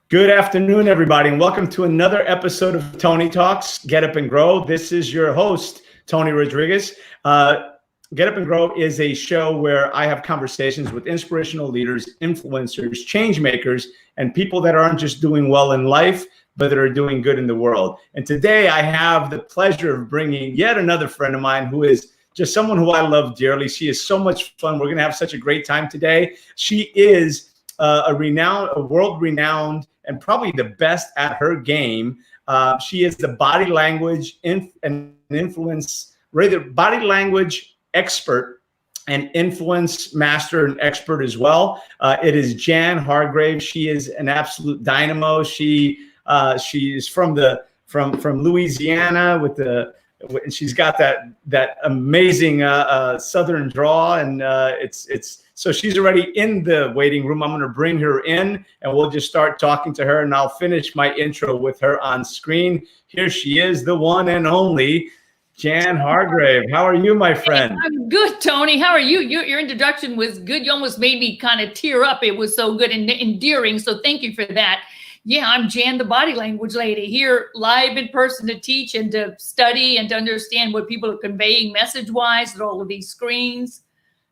Good afternoon, everybody, and welcome to another episode of Tony Talks, Get Up and Grow. This is your host, Tony Rodriguez. Get Up and Grow is a show where I have conversations with inspirational leaders, influencers, change makers, and people that aren't just doing well in life, but that are doing good in the world. And today I have the pleasure of bringing yet another friend of mine who is just someone who I love dearly. She is so much fun. We're going to have such a great time today. She is a world-renowned, and probably the best at her game. She is the body language and influence, rather body language expert and influence master and expert as well. It is Jan Hargrave. She is an absolute dynamo. She is from Louisiana and she's got that amazing Southern draw, and so she's already in the waiting room. I'm going to bring her in, and we'll just start talking to her, and I'll finish my intro with her on screen. Here she is, the one and only Jan Hargrave. How are you, my friend? I'm good, Tony. How are you? Your introduction was good. You almost made me kind of tear up. It was so good and endearing, so thank you for that. Yeah, I'm Jan, the body language lady, here live in person to teach and to study and to understand what people are conveying message-wise at all of these screens.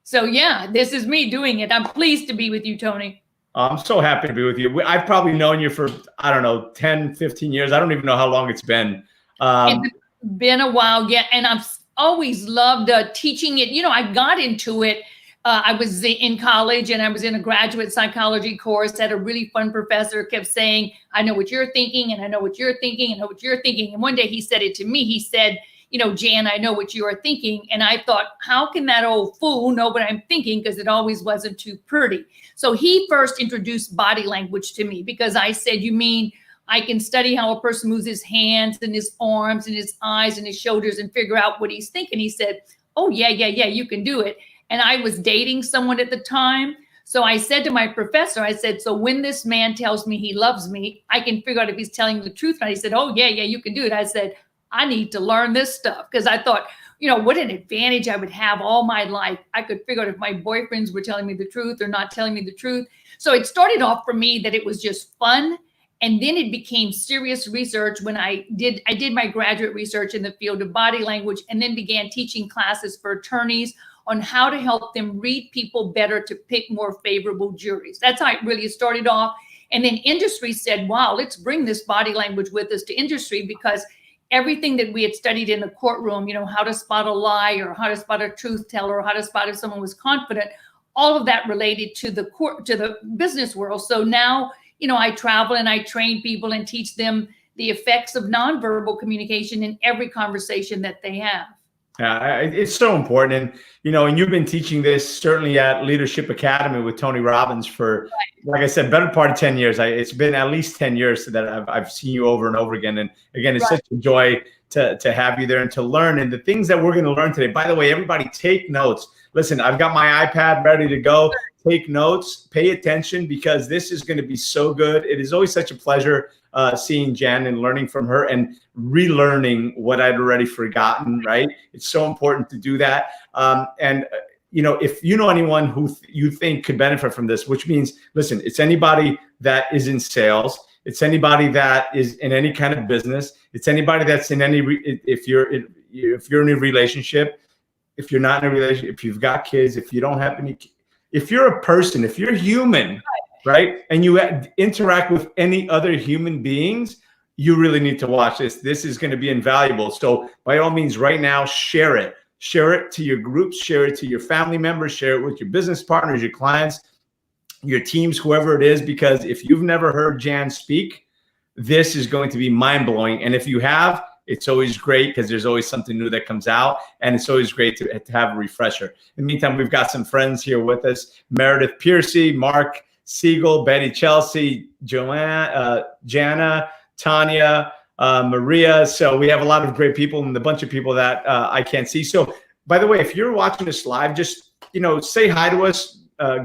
So yeah, this is me doing it. I'm pleased to be with you, Tony. I'm so happy to be with you. I've probably known you for, I don't know, 10, 15 years. I don't even know how long it's been. It's been a while, yeah. And I've always loved teaching it. You know, I got into it. I was in college and I was in a graduate psychology course. Had a really fun professor, kept saying, I know what you're thinking, and I know what you're thinking, and I know what you're thinking. And one day he said it to me. He said, you know, Jan, I know what you are thinking. And I thought, how can that old fool know what I'm thinking? Because it always wasn't too pretty. So he first introduced body language to me, because I said, you mean I can study how a person moves his hands and his arms and his eyes and his shoulders and figure out what he's thinking? He said, oh, yeah, you can do it. And I was dating someone at the time. So I said to my professor, I said, so when this man tells me he loves me, I can figure out if he's telling the truth. And he said, oh, yeah, you can do it. I said, I need to learn this stuff, because I thought, you know, what an advantage I would have all my life. I could figure out if my boyfriends were telling me the truth or not telling me the truth. So it started off for me that it was just fun. And then it became serious research when I did my graduate research in the field of body language, and then began teaching classes for attorneys on how to help them read people better to pick more favorable juries. That's how it really started off. And then industry said, wow, let's bring this body language with us to industry, because everything that we had studied in the courtroom, you know, how to spot a lie or how to spot a truth teller or how to spot if someone was confident, all of that related to the business world. So now, you know, I travel and I train people and teach them the effects of nonverbal communication in every conversation that they have. Yeah, it's so important. And, you know, and you've been teaching this certainly at Leadership Academy with Tony Robbins for, like I said, better part of 10 years. It's been at least 10 years that I've seen you over and over again. And again, it's such a joy to have you there and to learn. And the things that we're going to learn today, by the way, everybody take notes. Listen, I've got my iPad ready to go. Take notes, pay attention, because this is going to be so good. It is always such a pleasure seeing Jan and learning from her and relearning what I'd already forgotten, right? It's so important to do that. You know, if you know anyone who you think could benefit from this, which means, listen, it's anybody that is in sales. It's anybody that is in any kind of business. It's anybody that's in any, if you're in a relationship, if you're not in a relationship, if you've got kids, if you don't have any, if you're a person, if you're human, right, and you interact with any other human beings, you really need to watch this. This is going to be invaluable. So by all means, right now, share it. Share it to your groups, share it to your family members, share it with your business partners, your clients, your teams, whoever it is, because if you've never heard Jan speak, this is going to be mind-blowing. And if you have, it's always great, because there's always something new that comes out, and it's always great to have a refresher. In the meantime, we've got some friends here with us: Meredith Piercy, Mark Siegel, Betty Chelsea, Joanna, Jana, Tanya, Maria. So we have a lot of great people and a bunch of people that I can't see. So by the way, if you're watching this live, just, you know, say hi to us.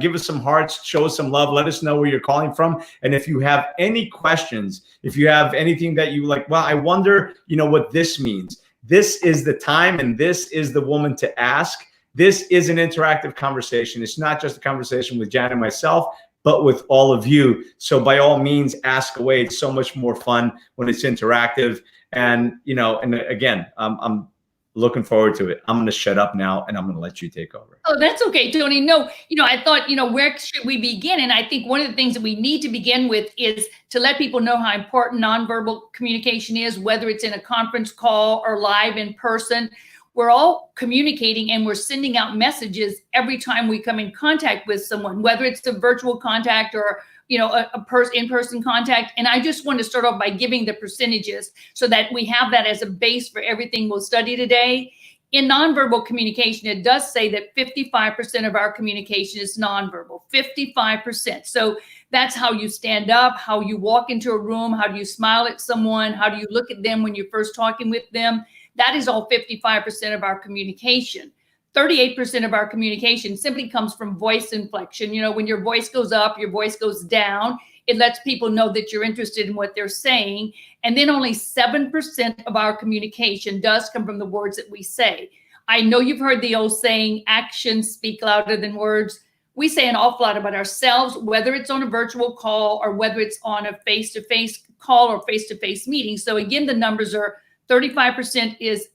Give us some hearts, show us some love, let us know where you're calling from. And if you have any questions, if you have anything that you like, well, I wonder, you know, what this means. This is the time, and this is the woman to ask. This is an interactive conversation. It's not just a conversation with Jan and myself. but with all of you. So by all means, ask away. It's so much more fun when it's interactive. And, you know, and again, I'm looking forward to it. I'm going to shut up now and I'm going to let you take over. Oh, that's okay, Tony. No, you know, I thought, you know, where should we begin? And I think one of the things that we need to begin with is to let people know how important nonverbal communication is, whether it's in a conference call or live in person. We're all communicating and we're sending out messages every time we come in contact with someone, whether it's a virtual contact or, you know, in-person contact. And I just want to start off by giving the percentages so that we have that as a base for everything we'll study today. In nonverbal communication, it does say that 55% of our communication is nonverbal, 55%. So that's how you stand up, how you walk into a room, how do you smile at someone, how do you look at them when you're first talking with them. That is all 55% of our communication. 38% of our communication simply comes from voice inflection. You know, when your voice goes up, your voice goes down, it lets people know that you're interested in what they're saying. And then only 7% of our communication does come from the words that we say. I know you've heard the old saying, actions speak louder than words. We say an awful lot about ourselves, whether it's on a virtual call or whether it's on a face-to-face call or face-to-face meeting. So again, the numbers are 35% is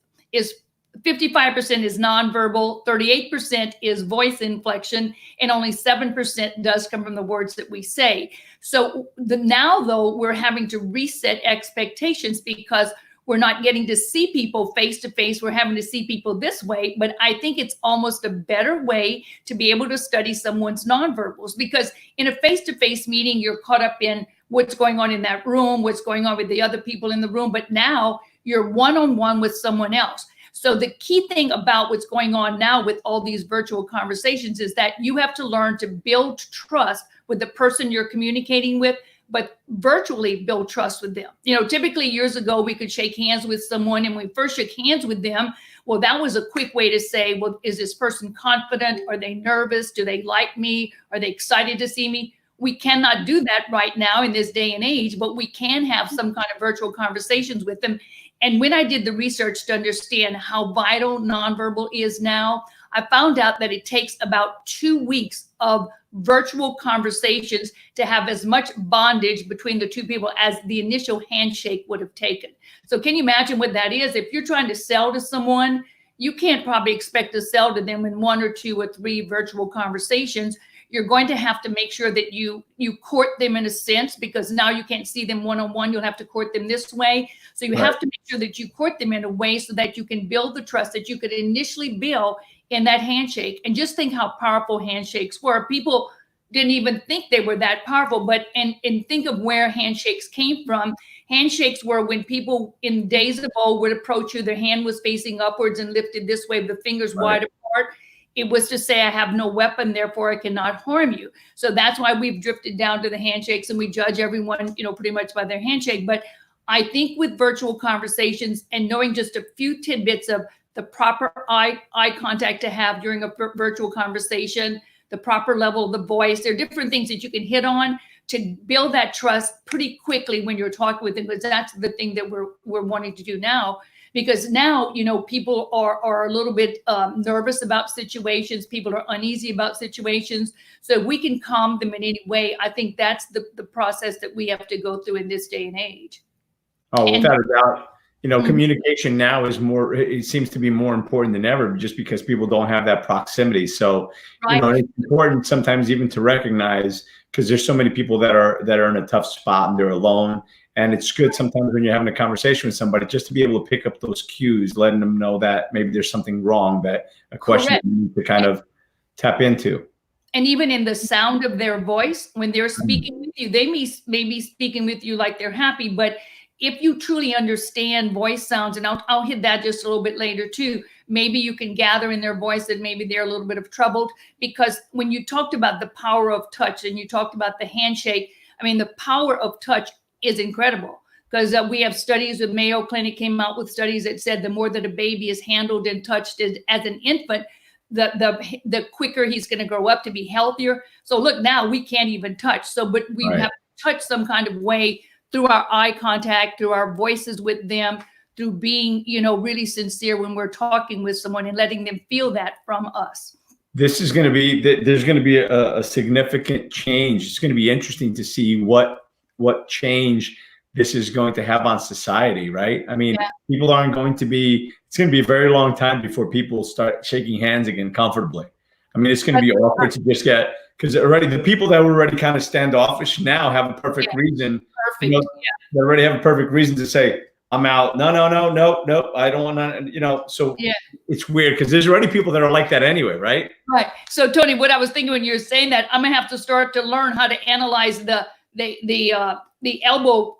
55% is nonverbal, 38% is voice inflection, and only 7% does come from the words that we say. So now, though, we're having to reset expectations because we're not getting to see people face to face. We're having to see people this way. But I think it's almost a better way to be able to study someone's nonverbals, because in a face-to-face meeting, you're caught up in what's going on in that room, what's going on with the other people in the room. But now you're one-on-one with someone else. So the key thing about what's going on now with all these virtual conversations is that you have to learn to build trust with the person you're communicating with, but virtually build trust with them. You know, typically years ago, we could shake hands with someone, and when we first shook hands with them, well, that was a quick way to say, well, is this person confident? Are they nervous? Do they like me? Are they excited to see me? We cannot do that right now in this day and age, but we can have some kind of virtual conversations with them. And when I did the research to understand how vital nonverbal is now, I found out that it takes about 2 weeks of virtual conversations to have as much bondage between the two people as the initial handshake would have taken. So can you imagine what that is? If you're trying to sell to someone, you can't probably expect to sell to them in 1 or 2 or 3 virtual conversations. You're going to have to make sure that you court them in a sense, because now you can't see them one-on-one. You'll have to court them this way. So you have to make sure that you court them in a way so that you can build the trust that you could initially build in that handshake. And just think how powerful handshakes were. People didn't even think they were that powerful, but and think of where handshakes came from. Handshakes were when people in days of old would approach you, their hand was facing upwards and lifted this way, the fingers wide apart. It was to say, I have no weapon, therefore I cannot harm you. So that's why we've drifted down to the handshakes, and we judge everyone, you know, pretty much by their handshake. But I think with virtual conversations and knowing just a few tidbits of the proper eye contact to have during a virtual conversation, the proper level of the voice, there are different things that you can hit on to build that trust pretty quickly when you're talking with them, because that's the thing that we're wanting to do now. Because now, you know, people are a little bit nervous about situations. People are uneasy about situations. So if we can calm them in any way, I think that's the process that we have to go through in this day and age. Oh, without a doubt. You know, communication now is more, it seems to be more important than ever, just because people don't have that proximity. So, you know, it's important sometimes even to recognize, because there's so many people that are in a tough spot and they're alone. And it's good sometimes when you're having a conversation with somebody just to be able to pick up those cues, letting them know that maybe there's something wrong, that a question that you need to kind of tap into. And even in the sound of their voice, when they're speaking with you, they may be speaking with you like they're happy, but if you truly understand voice sounds, and I'll hit that just a little bit later too, maybe you can gather in their voice that maybe they're a little bit of troubled. Because when you talked about the power of touch and you talked about the handshake, I mean, the power of touch is incredible, because we have studies. The Mayo Clinic came out with studies that said the more that a baby is handled and touched as an infant, the quicker he's going to grow up to be healthier. So look, now we can't even touch. So, but we have to touch some kind of way through our eye contact, through our voices with them, through being, you know, really sincere when we're talking with someone and letting them feel that from us. this is going to be, there's going to be a significant change. It's going to be interesting to see what change this is going to have on society, right? I mean, people aren't going to be, it's going to be a very long time before people start shaking hands again comfortably. I mean, it's going to be awkward to just get, because already the people that were already kind of standoffish now have a perfect reason. Perfect. You know, they already have a perfect reason to say, I'm out. No, I don't want to, you know, so it's weird because there's already people that are like that anyway, right? Right. So Tony, what I was thinking when you were saying that, I'm gonna have to start to learn how to analyze the elbow,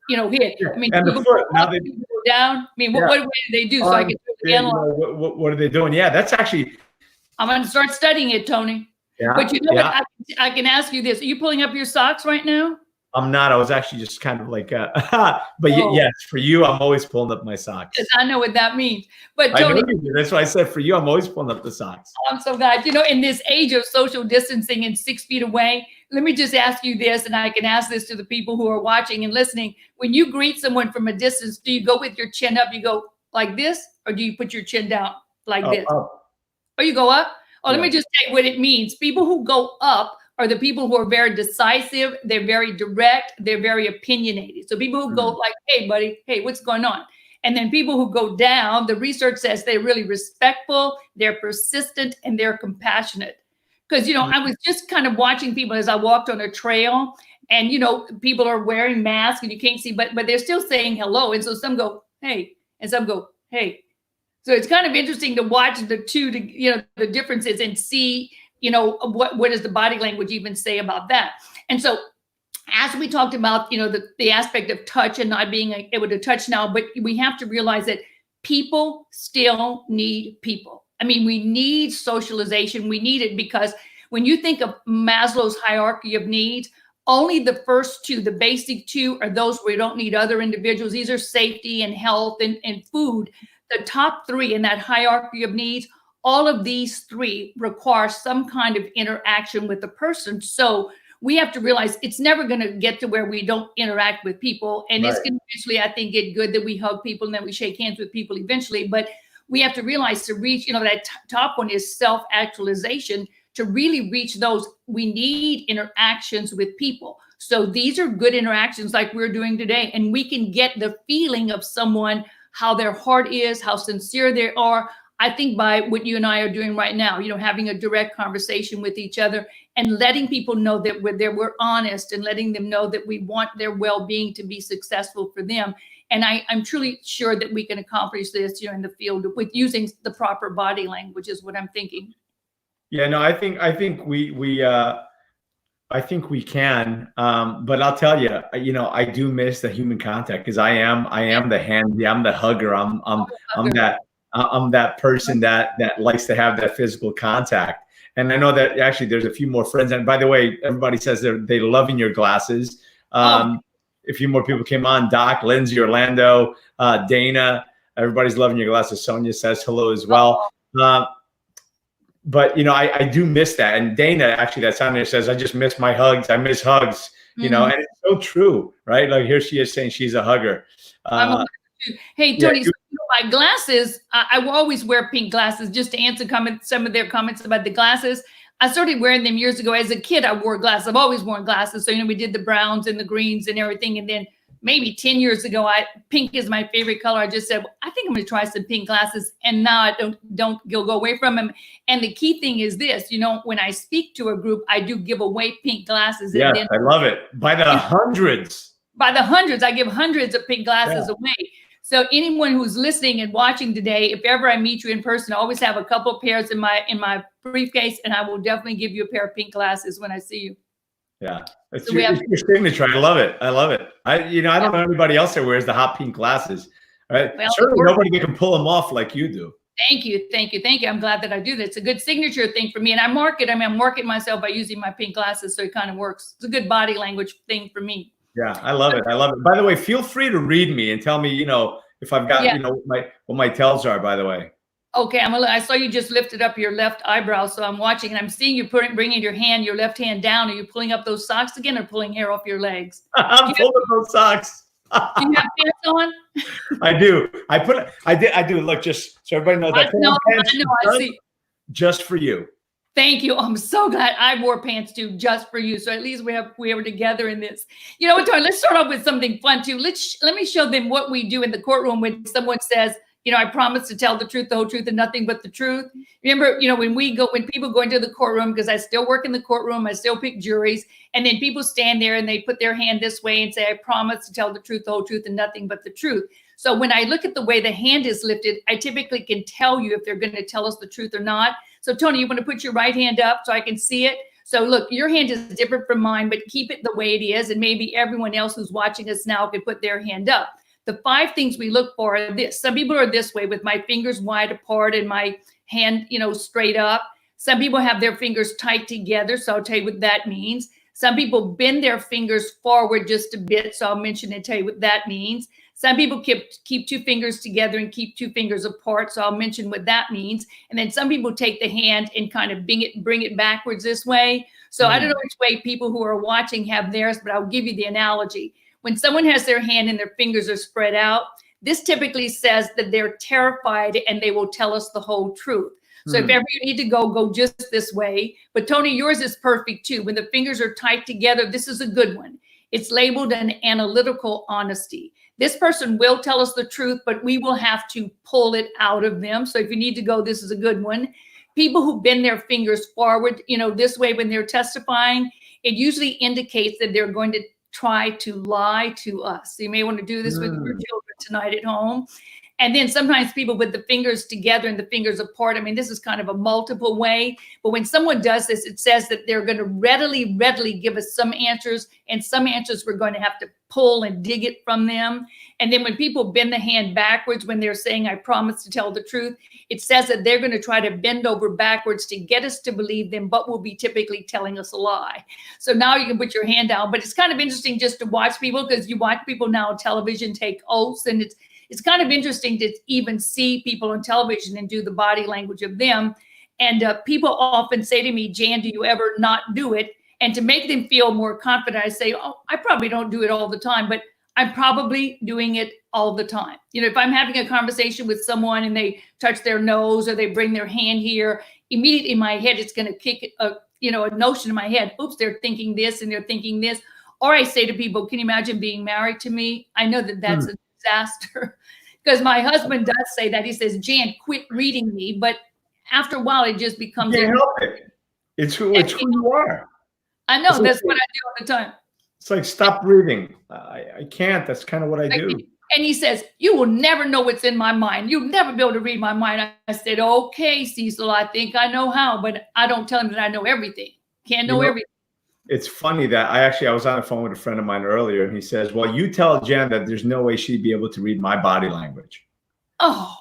you know, hit. I mean, and the foot, now they go down. I mean, what do they do? So I can analyze. What are they doing? Yeah, that's actually. I'm gonna start studying it, Tony. Yeah. But you know what? I can ask you this. Are you pulling up your socks right now? I'm not. I was actually just kind of like, but yes, for you, I'm always pulling up my socks. I know what that means. But Tony, I know you do. That's why I said for you, I'm always pulling up the socks. I'm so glad. You know, in this age of social distancing and 6 feet away, let me just ask you this, and I can ask this to the people who are watching and listening. When you greet someone from a distance, do you go with your chin up? You go like this, or do you put your chin down like this? Up. Or you go up? Oh, let me just tell you what it means. People who go up are the people who are very decisive. They're very direct. They're very opinionated. So people who go like, hey, buddy, hey, what's going on? And then people who go down, the research says they're really respectful, they're persistent, and they're compassionate. Because, you know, I was just kind of watching people as I walked on a trail, and, you know, people are wearing masks and you can't see, but they're still saying hello. And so some go, hey, and some go, hey. So it's kind of interesting to watch the two, you know, the differences and see, you know, what does the body language even say about that? And so as we talked about, you know, the aspect of touch and not being able to touch now, but we have to realize that people still need people. I mean, we need socialization. We need it because when you think of Maslow's hierarchy of needs, only the first two, the basic two, are those where you don't need other individuals. These are safety and health and food. The top three in that hierarchy of needs, all of these three require some kind of interaction with the person. So we have to realize it's never going to get to where we don't interact with people. And it's going to eventually, I think, get good that we hug people and then we shake hands with people eventually. But we have to realize to reach, you know, that top one is self-actualization. To really reach those, we need interactions with people. So these are good interactions like we're doing today. And we can get the feeling of someone, how their heart is, how sincere they are. I think by what you and I are doing right now, you know, having a direct conversation with each other and letting people know that we're honest and letting them know that we want their well-being to be successful for them. And I'm truly sure that we can accomplish this, you know, in the field with using the proper body language is what I'm thinking. Yeah, no, I think we can, but I'll tell you, you know, I do miss the human contact because I am the handy, I'm the hugger, I'm that person that likes to have that physical contact. And I know that actually there's a few more friends. And by the way, everybody says they love in your glasses. A few more people came on, Doc, Lindsay, Orlando, Dana, everybody's loving your glasses. Sonia says hello as well. But, you know, I do miss that. And Dana, actually, that's on there, says, I just miss my hugs. I miss hugs, you know, and it's so true, right? Like here she is saying she's a hugger. Hey, Tony, so, you know, my glasses, I will always wear pink glasses just to answer some of their comments about the glasses. I started wearing them years ago. As a kid, I wore glasses. I've always worn glasses. So, you know, we did the browns and the greens and everything. And then maybe 10 years ago, pink is my favorite color. I just said, well, I think I'm going to try some pink glasses. And now I don't go away from them. And the key thing is this, you know, when I speak to a group, I do give away pink glasses. Yeah, I love it. By the hundreds. By the hundreds, I give hundreds of pink glasses away. So anyone who's listening and watching today, if ever I meet you in person, I always have a couple of pairs in my briefcase, and I will definitely give you a pair of pink glasses when I see you. Yeah, it's your signature. I love it. I love it. I don't know anybody else that wears the hot pink glasses. Right? Well, certainly nobody can pull them off like you do. Thank you. I'm glad that I do that. It's a good signature thing for me. And I market myself by using my pink glasses. So it kind of works. It's a good body language thing for me. Yeah, I love it. I love it. By the way, feel free to read me and tell me, you know, if I've got, you know, what my tells are, by the way. Okay, I saw you just lifted up your left eyebrow, so I'm watching and I'm seeing you bringing your left hand down. Are you pulling up those socks again or pulling hair off your legs? I'm pulling up those socks. Do you have pants on? I do. I do. Look, just so everybody knows, I see. Just for you. Thank you. I'm so glad I wore pants too, just for you. So at least we were together in this. You know what, Tony, let's start off with something fun too. Let me show them what we do in the courtroom when someone says, you know, I promise to tell the truth, the whole truth, and nothing but the truth. Remember, you know, when people go into the courtroom, because I still work in the courtroom, I still pick juries, and then people stand there and they put their hand this way and say, I promise to tell the truth, the whole truth, and nothing but the truth. So when I look at the way the hand is lifted, I typically can tell you if they're going to tell us the truth or not. So Tony, you want to put your right hand up so I can see it? So look, your hand is different from mine, but keep it the way it is. And maybe everyone else who's watching us now can put their hand up. The 5 things we look for are this. Some people are this way with my fingers wide apart and my hand, you know, straight up. Some people have their fingers tight together. So I'll tell you what that means. Some people bend their fingers forward just a bit. So I'll mention and tell you what that means. Some people keep 2 fingers together and keep 2 fingers apart. So I'll mention what that means. And then some people take the hand and kind of bring it backwards this way. So I don't know which way people who are watching have theirs, but I'll give you the analogy. When someone has their hand and their fingers are spread out, this typically says that they're terrified and they will tell us the whole truth. So if ever you need to go just this way. But Tony, yours is perfect too. When the fingers are tight together, this is a good one. It's labeled an analytical honesty. This person will tell us the truth, but we will have to pull it out of them. So if you need to go, this is a good one. People who bend their fingers forward, you know, this way when they're testifying, it usually indicates that they're going to try to lie to us. So you may want to do this with your children tonight at home. And then sometimes people with the fingers together and the fingers apart, I mean, this is kind of a multiple way. But when someone does this, it says that they're going to readily give us some answers, and some answers we're going to have to pull and dig it from them. And then when people bend the hand backwards, when they're saying, I promise to tell the truth, it says that they're going to try to bend over backwards to get us to believe them, but will be typically telling us a lie. So now you can put your hand down, but it's kind of interesting just to watch people, because you watch people now on television take oaths, and it's kind of interesting to even see people on television and do the body language of them. And people often say to me, Jan, do you ever not do it? And to make them feel more confident, I say, oh, I probably don't do it all the time, but I'm probably doing it all the time. You know, if I'm having a conversation with someone and they touch their nose or they bring their hand here, immediately in my head, it's going to kick a notion in my head. Oops, they're thinking this and they're thinking this. Or I say to people, can you imagine being married to me? I know that that's a disaster, because my husband does say that. He says, Jan, quit reading me. But after a while, it just becomes. You can't help it. It's who you are. I know. That's what I do all the time. It's like, stop reading. I can't. That's kind of what I do. And he says, you will never know what's in my mind. You'll never be able to read my mind. I said, okay, Cecil, I think I know how, but I don't tell him that I know everything. Can't know everything. It's funny that I was on the phone with a friend of mine earlier, and he says, well, you tell Jan that there's no way she'd be able to read my body language. Oh,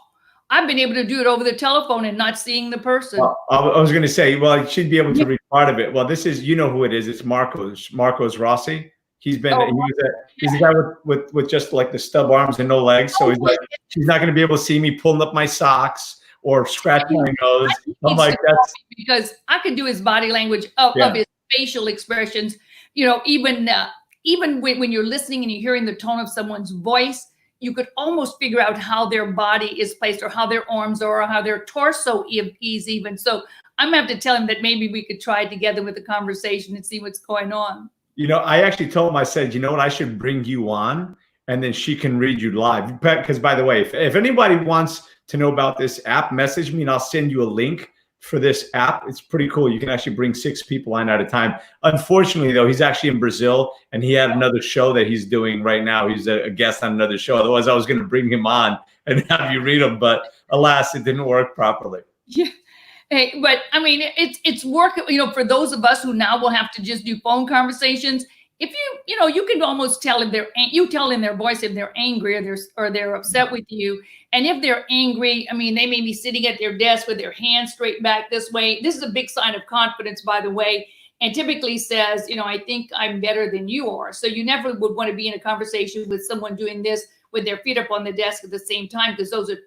I've been able to do it over the telephone and not seeing the person. Well, I was going to say, well, she'd be able to read part of it. Well, this is, you know who it is. It's Marcos Rossi. He's been, he's a guy with just like the stub arms and no legs. So he's like, she's not going to be able to see me pulling up my socks or scratch my nose. I'm like, that's because I could do his body language of his facial expressions. You know, even when you're listening and you're hearing the tone of someone's voice, you could almost figure out how their body is placed or how their arms are or how their torso is even. So I'm gonna have to tell him that maybe we could try it together with a conversation and see what's going on. You know, I actually told him, I said, you know what, I should bring you on and then she can read you live. Because by the way, if anybody wants to know about this app, message me and I'll send you a link for this app. It's pretty cool. You can actually bring 6 people on at a time. Unfortunately, though, he's actually in Brazil and he had another show that he's doing right now. He's a guest on another show. Otherwise, I was going to bring him on and have you read him. But alas, it didn't work properly. Yeah. Hey, but I mean, it's work, you know, for those of us who now will have to just do phone conversations. If you can almost tell if you tell in their voice if they're angry or they're upset with you. And if they're angry, I mean, they may be sitting at their desk with their hands straight back this way. This is a big sign of confidence, by the way, and typically says, you know, I think I'm better than you are. So you never would want to be in a conversation with someone doing this with their feet up on the desk at the same time, because those are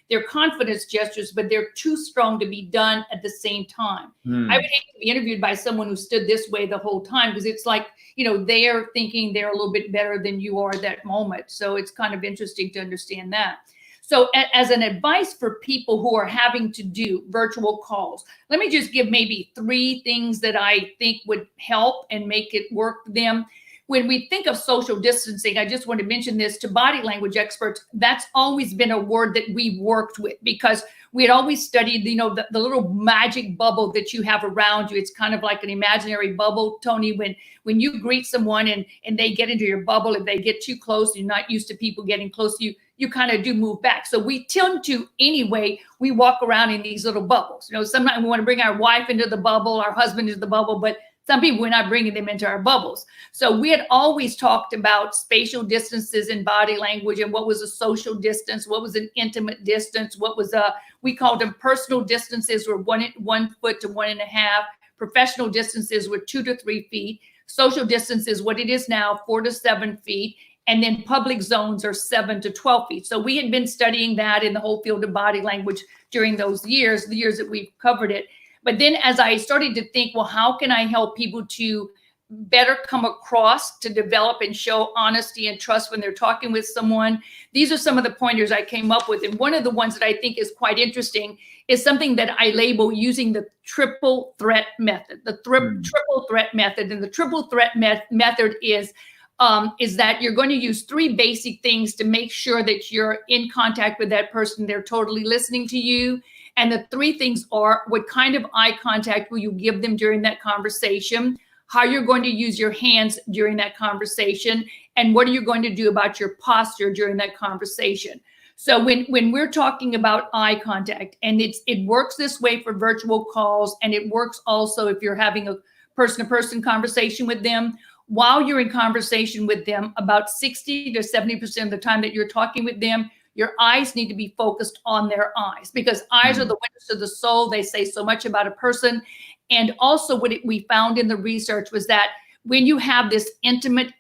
they're confidence gestures, but they're too strong to be done at the same time. I would hate to be interviewed by someone who stood this way the whole time, because it's like, you know, they're thinking they're a little bit better than you are at that moment. So it's kind of interesting to understand that. So as an advice for people who are having to do virtual calls, let me just give maybe 3 things that I think would help and make it work for them. When we think of social distancing, I just want to mention this to body language experts. That's always been a word that we've worked with, because we had always studied, the little magic bubble that you have around you. It's kind of like an imaginary bubble, Tony, when you greet someone and they get into your bubble. If they get too close, you're not used to people getting close to you, you kind of do move back. So we tend to, anyway, we walk around in these little bubbles. Sometimes we want to bring our wife into the bubble, our husband into the bubble, but some people, we're not bringing them into our bubbles. So we had always talked about spatial distances in body language, and what was a social distance, what was an intimate distance, what was we called them personal distances were 1 foot to 1.5. Professional distances were 2 to 3 feet. Social distance is what it is now, 4 to 7 feet. And then public zones are 7 to 12 feet. So we had been studying that in the whole field of body language during those years, the years that we've covered it. But then as I started to think, well, how can I help people to better come across, to develop and show honesty and trust when they're talking with someone? These are some of the pointers I came up with. And one of the ones that I think is quite interesting is something that I label using the triple threat method, triple threat method. And the triple threat method is that you're going to use 3 basic things to make sure that you're in contact with that person. They're totally listening to you. And the 3 things are: what kind of eye contact will you give them during that conversation, how you're going to use your hands during that conversation, and what are you going to do about your posture during that conversation. So when we're talking about eye contact, and it works this way for virtual calls, and it works also if you're having a person-to-person conversation with them. While you're in conversation with them, about 60 to 70% of the time that you're talking with them, your eyes need to be focused on their eyes, because eyes are the windows to the soul. They say so much about a person. And also what we found in the research was that when you have this intimate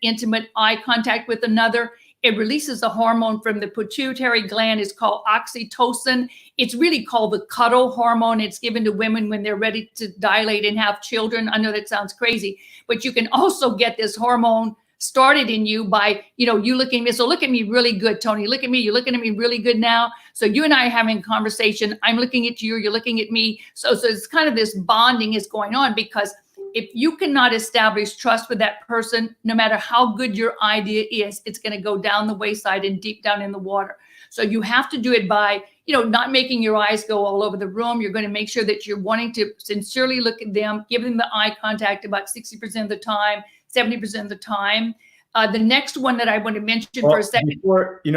eye contact with another, it releases a hormone from the pituitary gland. It's called oxytocin. It's really called the cuddle hormone. It's given to women when they're ready to dilate and have children. I know that sounds crazy, but you can also get this hormone started in you by, you looking at me. So look at me really good, Tony. Look at me. You're looking at me really good now. So you and I are having a conversation. I'm looking at you. You're looking at me. So it's kind of this bonding is going on, because if you cannot establish trust with that person, no matter how good your idea is, it's going to go down the wayside and deep down in the water. So you have to do it by, not making your eyes go all over the room. You're going to make sure that you're wanting to sincerely look at them, give them the eye contact about 60% of the time, 70% of the time. The next one that I want to mention for a second.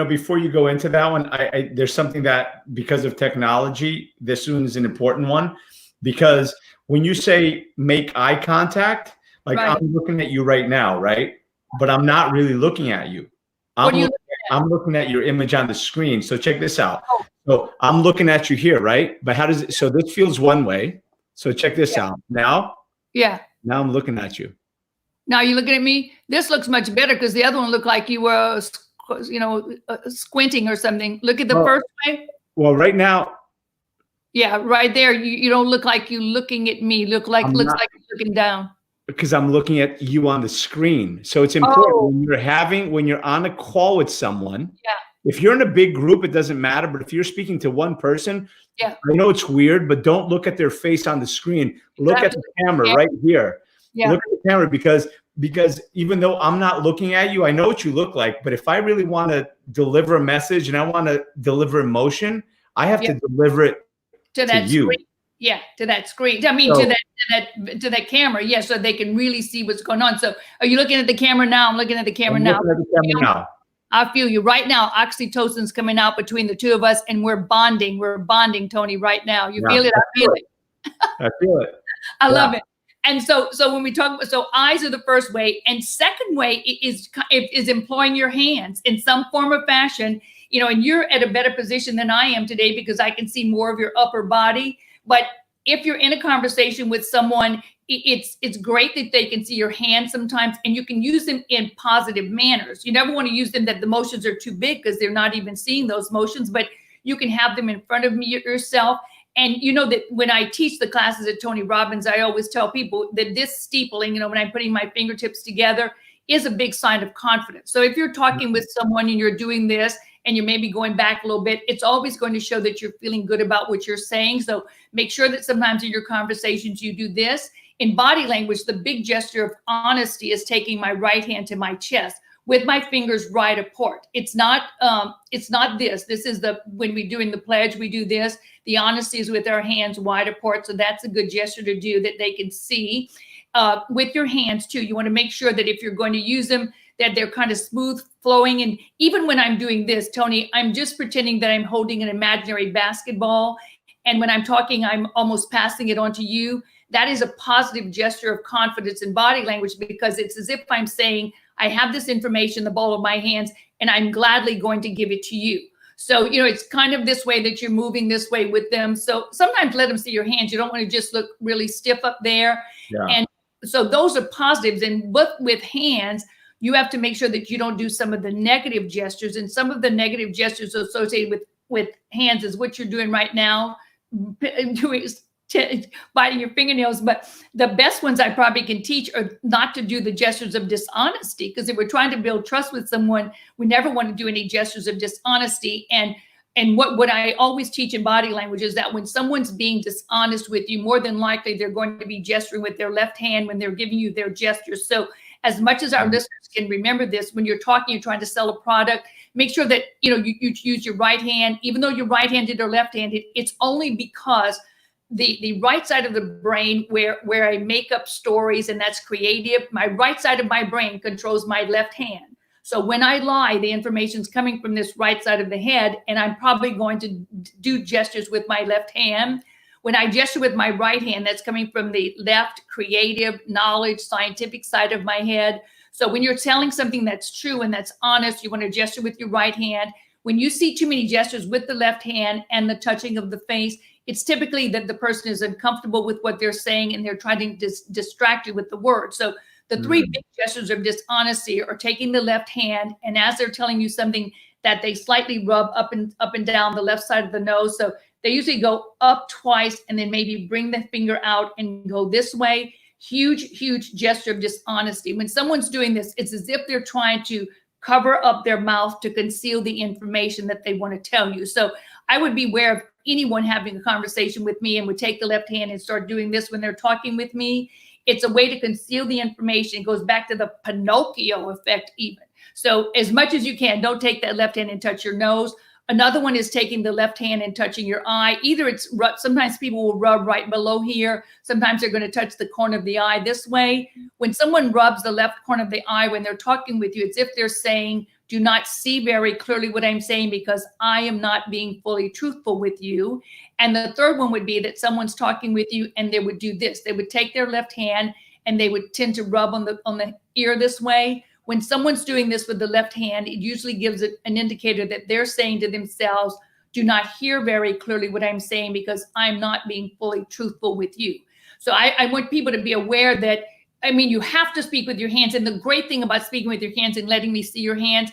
Before you go into that one, there's something that, because of technology, this one is an important one, because when you say make eye contact, like right. I'm looking at you right now, right? But I'm not really looking at you. I'm looking at your image on the screen. So check this out. Oh. So I'm looking at you here, right? But how does it, so this feels one way. So check this out. Now I'm looking at you. Now you're looking at me. This looks much better, because the other one looked like you were, squinting or something. Look at the first way. Well, right now. Yeah, right there. You don't look like you looking at me. Looks like you're looking down. Because I'm looking at you on the screen. So it's important when you're on a call with someone. Yeah. If you're in a big group, it doesn't matter. But if you're speaking to one person, I know it's weird, but don't look at their face on the screen. Look at the camera right here. Yeah. Look at the camera, because even though I'm not looking at you, I know what you look like. But if I really want to deliver a message and I want to deliver emotion, I have to deliver it to that screen. Yeah, to that screen. I mean, to that camera. Yeah, so they can really see what's going on. So are you looking at the camera now? I'm looking at the camera now. I feel you right now. Oxytocin's coming out between the two of us, and we're bonding. We're bonding, Tony, right now. You feel it? I feel it. I feel it. I love it. And so when we talk about, so eyes are the first way, and second way is employing your hands in some form or fashion. And you're at a better position than I am today, because I can see more of your upper body. But if you're in a conversation with someone, it's great that they can see your hands sometimes, and you can use them in positive manners. You never want to use them that the motions are too big, because they're not even seeing those motions, but you can have them in front of yourself. And you know that when I teach the classes at Tony Robbins, I always tell people that this steepling, when I'm putting my fingertips together, is a big sign of confidence. So if you're talking with someone and you're doing this, and you're maybe going back a little bit, it's always going to show that you're feeling good about what you're saying. So make sure that sometimes in your conversations you do this. In body language, the big gesture of honesty is taking my right hand to my chest with my fingers right apart. It's not this. This is when we're doing the pledge, we do this. The honesty is with our hands wide apart. So that's a good gesture to do that they can see. With your hands too, you want to make sure that if you're going to use them, that they're kind of smooth flowing. And even when I'm doing this, Tony, I'm just pretending that I'm holding an imaginary basketball. And when I'm talking, I'm almost passing it on to you. That is a positive gesture of confidence in body language, because it's as if I'm saying, I have this information, the ball of my hands, and I'm gladly going to give it to you. So, it's kind of this way that you're moving this way with them. So sometimes let them see your hands. You don't want to just look really stiff up there. Yeah. And so those are positives. And with hands, you have to make sure that you don't do some of the negative gestures. And some of the negative gestures associated with hands is what you're doing right now, biting your fingernails. But the best ones I probably can teach are not to do the gestures of dishonesty, because if we're trying to build trust with someone, we never want to do any gestures of dishonesty. And what I always teach in body language is that when someone's being dishonest with you, more than likely they're going to be gesturing with their left hand when they're giving you their gestures. So as much as our listeners can remember this, when you're talking, you're trying to sell a product, make sure that you use your right hand. Even though you're right-handed or left-handed, it's only because the right side of the brain where I make up stories, and that's creative, my right side of my brain controls my left hand. So when I lie, the information's coming from this right side of the head, and I'm probably going to do gestures with my left hand. When I gesture with my right hand, that's coming from the left, creative, knowledge, scientific side of my head. So when you're telling something that's true and that's honest, you want to gesture with your right hand. When you see too many gestures with the left hand and the touching of the face, it's typically that the person is uncomfortable with what they're saying and they're trying to distract you with the word. So the three big gestures of dishonesty are taking the left hand, and as they're telling you something, that they slightly rub up and down the left side of the nose. So they usually go up twice and then maybe bring the finger out and go this way. Huge, huge gesture of dishonesty. When someone's doing this, it's as if they're trying to cover up their mouth to conceal the information that they want to tell you. So I would beware of anyone having a conversation with me and would take the left hand and start doing this when they're talking with me. It's a way to conceal the information. It goes back to the Pinocchio effect even. So as much as you can, don't take that left hand and touch your nose. Another one is taking the left hand and touching your eye. Either it's sometimes people will rub right below here. Sometimes they're going to touch the corner of the eye this way. When someone rubs the left corner of the eye when they're talking with you, it's if they're saying, do not see very clearly what I'm saying because I am not being fully truthful with you. And the third one would be that someone's talking with you and they would do this. They would take their left hand and they would tend to rub on the ear this way. When someone's doing this with the left hand, it usually gives it an indicator that they're saying to themselves, do not hear very clearly what I'm saying because I'm not being fully truthful with you. So I want people to be aware that, you have to speak with your hands. And the great thing about speaking with your hands and letting me see your hands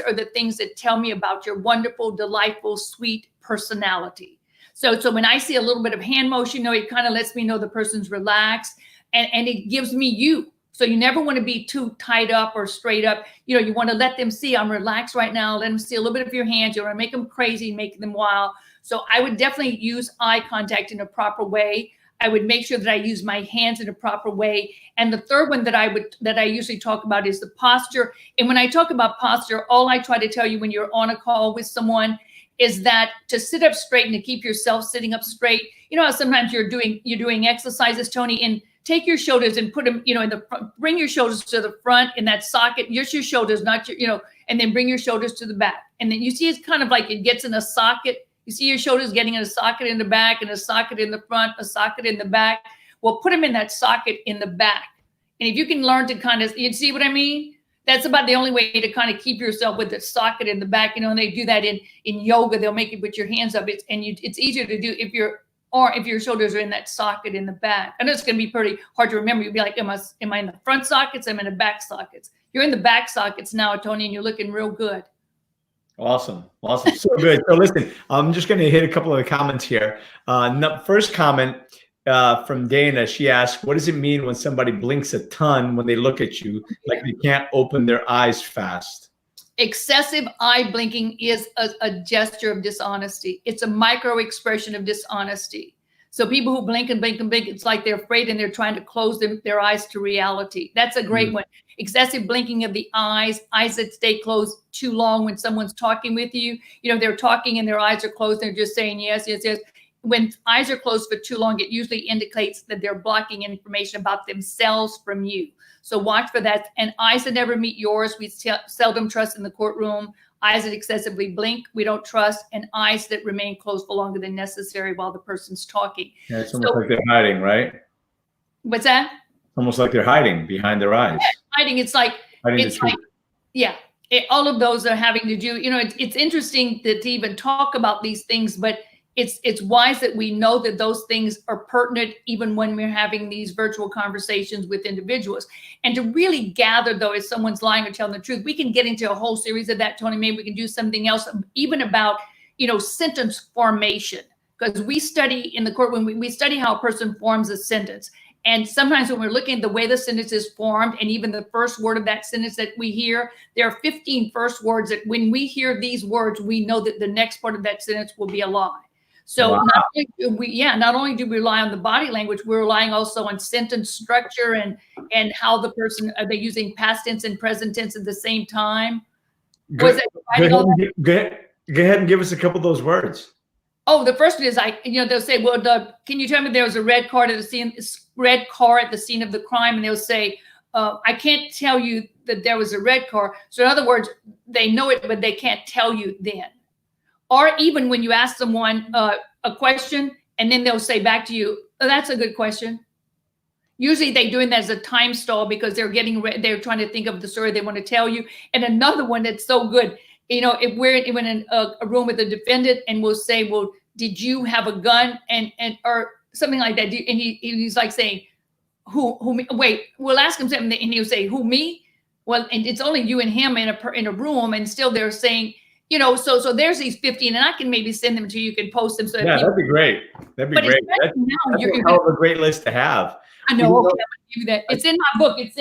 are the things that tell me about your wonderful, delightful, sweet personality. So when I see a little bit of hand motion, it kind of lets me know the person's relaxed and it gives me you. So you never want to be too tied up or straight up. You want to let them see I'm relaxed right now. Let them see a little bit of your hands. You want to make them crazy, make them wild. So I would definitely use eye contact in a proper way. I would make sure that I use my hands in a proper way. And the third one that I usually talk about is the posture. And when I talk about posture, all I try to tell you when you're on a call with someone is that to sit up straight and to keep yourself sitting up straight. How sometimes you're doing exercises, Tony, and take your shoulders and put them, in the front, bring your shoulders to the front in that socket, just your shoulders, not your, and then bring your shoulders to the back. And then you see it's kind of like it gets in a socket. You see your shoulders getting in a socket in the back and a socket in the front, a socket in the back. Well, put them in that socket in the back. And if you can learn to you see what I mean? That's about the only way to kind of keep yourself with the socket in the back. And they do that in yoga. They'll make you put your hands up. It's easier to do if your shoulders are in that socket in the back. I know it's going to be pretty hard to remember. You'll be like, am I in the front sockets? I'm in the back sockets. You're in the back sockets now, Tony, and you're looking real good. Awesome. So good. So listen, I'm just going to hit a couple of the comments here. First comment from Dana. She asked, what does it mean when somebody blinks a ton when they look at you, like they can't open their eyes fast? Excessive eye blinking is a gesture of dishonesty. It's a micro expression of dishonesty. So people who blink and blink and blink, it's like they're afraid and they're trying to close their eyes to reality. That's a great one. Excessive blinking of the eyes that stay closed too long when someone's talking with you. You know, they're talking and their eyes are closed. They're just saying yes, yes, yes. When eyes are closed for too long, it usually indicates that they're blocking information about themselves from you. So watch for that. And eyes that never meet yours, we seldom trust in the courtroom. Eyes that excessively blink, we don't trust. And eyes that remain closed for longer than necessary while the person's talking. Yeah, it's almost like they're hiding, right? What's that? Almost like they're hiding behind their eyes. Yeah, hiding. It's like, yeah, all of those are having to do, you know, it's interesting to even talk about these things, but it's wise that we know that those things are pertinent even when we're having these virtual conversations with individuals. And to really gather, though, if someone's lying or telling the truth, we can get into a whole series of that, Tony. Maybe we can do something else, even about, you know, sentence formation. Because we study in the courtroom, we study how a person forms a sentence. And sometimes when we're looking at the way the sentence is formed and even the first word of that sentence that we hear, there are 15 first words that when we hear these words, we know that the next part of that sentence will be a lie. So wow. not only do we rely on the body language, we're relying also on sentence structure and how the person, are they using past tense and present tense at the same time? Go ahead and give us a couple of those words. Oh, the first one is they'll say, well, can you tell me there was a red car at the scene of the crime? And they'll say, I can't tell you that there was a red car. So in other words, they know it, but they can't tell you then. Or even when you ask someone a question and then they'll say back to you, oh, that's a good question. Usually they're doing that as a time stall because they're trying to think of the story they want to tell you. And another one that's so good, you know, if we're in a room with a defendant and we'll say, well, did you have a gun or something like that? And he's like saying, who me? Wait, we'll ask him something and he'll say, who, me? Well, and it's only you and him in a room, and still they're saying, you know, so there's these 15, and I can maybe send them to you. You can post them. So yeah, that'd be great. That'd be great. That's a great list to have. I know. Okay, I'm gonna give you that. It's in my book. It's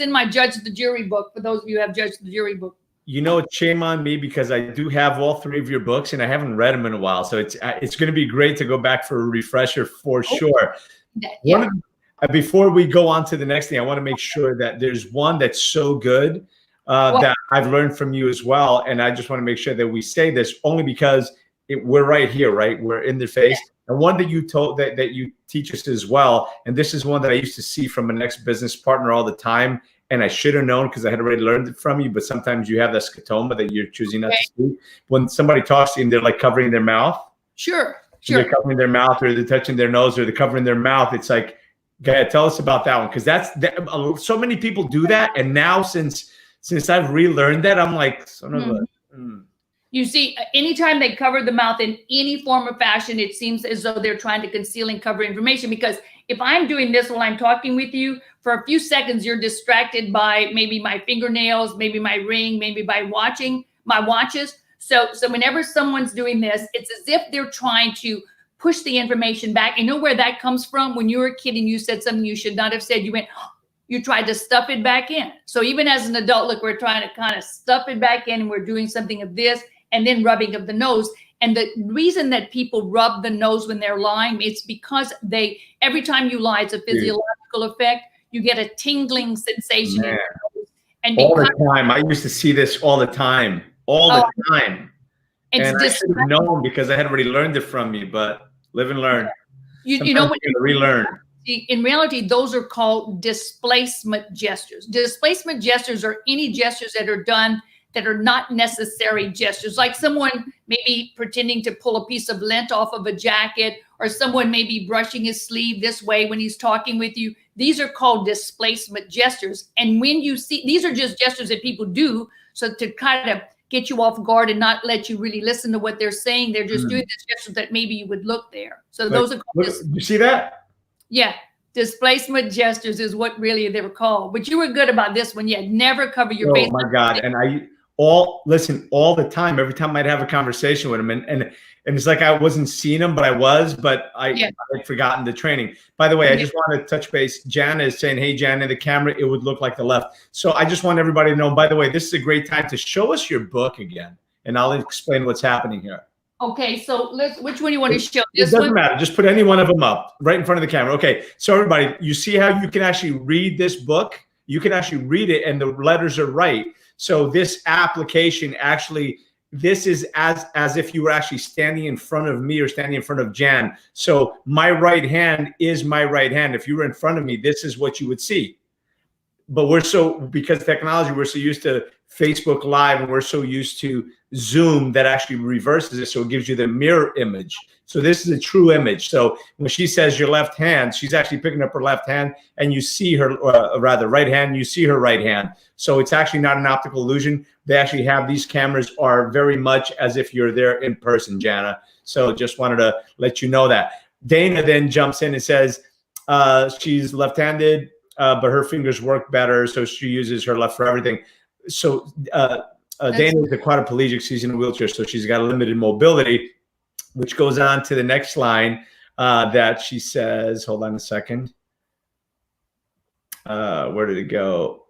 in my Judge the Jury book. For those of you who have Judge the Jury book. You know, shame on me because I do have all 3 of your books and I haven't read them in a while. So it's going to be great to go back for a refresher for sure. Yeah. Before we go on to the next thing, I want to make sure that there's one that's so good that I've learned from you as well. And I just want to make sure that we say this only because we're right here, right? We're in the face. Yeah. And one that you told that you teach us as well. And this is one that I used to see from an ex-business partner all the time. And I should have known because I had already learned it from you. But sometimes you have that scotoma that you're choosing not to see. When somebody talks to you and they're like covering their mouth. Sure. They're covering their mouth or they're touching their nose or they're covering their mouth. It's like, okay, tell us about that one. Because so many people do that. And now since I've relearned that, I'm like, You see, anytime they cover the mouth in any form or fashion, it seems as though they're trying to conceal and cover information. Because if I'm doing this while I'm talking with you, for a few seconds, you're distracted by maybe my fingernails, maybe my ring, maybe by watching my watches. So whenever someone's doing this, it's as if they're trying to push the information back. You know where that comes from? When you were a kid and you said something you should not have said, you tried to stuff it back in. So even as an adult, look, we're trying to kind of stuff it back in and we're doing something of this and then rubbing of the nose. And the reason that people rub the nose when they're lying, it's because every time you lie, it's a physiological effect. You get a tingling sensation in your nose. And all the time. I used to see this all the time. And I should have known because I had already learned it from you, but live and learn. You know what? Relearn. In reality, those are called displacement gestures. Displacement gestures are any gestures that are done that are not necessary gestures, like someone maybe pretending to pull a piece of lint off of a jacket, or someone maybe brushing his sleeve this way when he's talking with you. These are called displacement gestures. And when you see, these are just gestures that people do so to kind of get you off guard and not let you really listen to what they're saying. They're just doing this gesture that maybe you would look there. So those are called you see that? Yeah. Displacement gestures is what really they were called. But you were good about this one. Yeah. Never cover your face. Oh my God. And all the time, every time I'd have a conversation with him. And And it's like I wasn't seeing them, but I was, but I'd forgotten the training. By the way, I just want to touch base. Jana is saying, hey, Jana, the camera, it would look like the left. So I just want everybody to know, by the way, this is a great time to show us your book again, and I'll explain what's happening here. Okay, so which one you want to show? It doesn't matter. Just put any one of them up right in front of the camera. Okay, so everybody, you see how you can actually read this book? You can actually read it and the letters are right. So this application actually, this is as if you were actually standing in front of me or standing in front of Jan. So my right hand is my right hand. If you were in front of me, this is what you would see. But because technology, we're so used to Facebook Live and we're so used to Zoom that actually reverses it. So it gives you the mirror image. So this is a true image. So when she says your left hand, she's actually picking up her left hand and you see her, rather right hand, you see her right hand. So it's actually not an optical illusion. They actually have, these cameras are very much as if you're there in person, Jana. So just wanted to let you know that. Dana then jumps in and says she's left-handed, but her fingers work better. So she uses her left for everything. So Dana is a quadriplegic. She's in a wheelchair, so she's got a limited mobility, which goes on to the next line that she says, hold on a second. Where did it go?